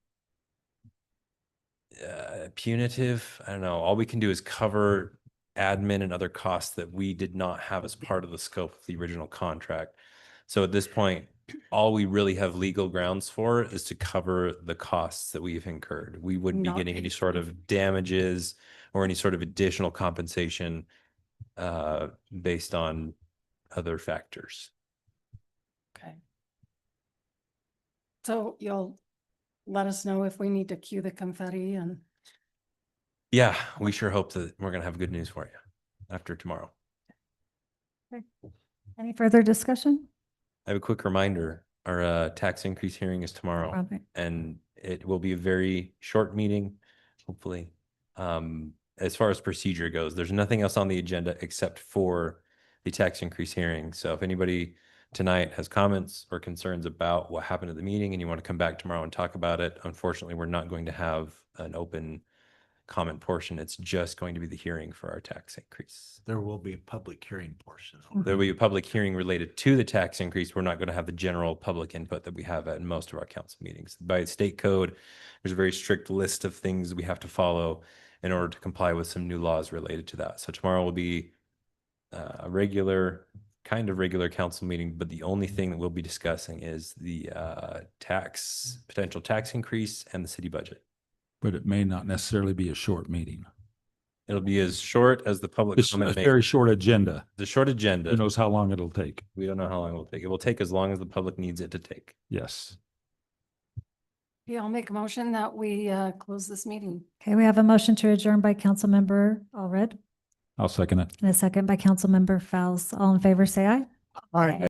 Speaker 6: punitive. I don't know. All we can do is cover admin and other costs that we did not have as part of the scope of the original contract. So at this point, all we really have legal grounds for is to cover the costs that we've incurred. We wouldn't be
Speaker 5: Not
Speaker 6: getting any
Speaker 5: pay-
Speaker 6: sort of damages or any sort of additional compensation based on other factors.
Speaker 5: Okay. So you'll let us know if we need to cue the confetti and.
Speaker 6: Yeah, we sure hope that we're going to have good news for you after tomorrow.
Speaker 1: Any further discussion?
Speaker 6: I have a quick reminder. Our tax increase hearing is tomorrow,
Speaker 1: Okay.
Speaker 6: and it will be a very short meeting, hopefully. As far as procedure goes, there's nothing else on the agenda except for the tax increase hearing. So if anybody tonight has comments or concerns about what happened at the meeting and you want to come back tomorrow and talk about it, unfortunately, we're not going to have an open comment portion. It's just going to be the hearing for our tax increase.
Speaker 2: There will be a public hearing portion.
Speaker 6: There will be a public hearing related to the tax increase. We're not going to have the general public input that we have at most of our council meetings. By state code, there's a very strict list of things we have to follow in order to comply with some new laws related to that. So tomorrow will be a regular council meeting, but the only thing that we'll be discussing is the potential tax increase and the city budget.
Speaker 4: But it may not necessarily be a short meeting.
Speaker 6: It'll be as short as the public
Speaker 4: It's a
Speaker 6: comment
Speaker 4: very
Speaker 6: makes.
Speaker 4: short agenda.
Speaker 6: The short agenda.
Speaker 4: Who knows how long it'll take?
Speaker 6: We don't know how long it will take. It will take as long as the public needs it to take.
Speaker 4: Yes.
Speaker 5: Yeah, I'll make a motion that we close this meeting.
Speaker 1: Okay, we have a motion to adjourn by Councilmember Allred
Speaker 4: I'll second it.
Speaker 1: and a second by Councilmember Fowles. All in favor, say aye.
Speaker 14: All right.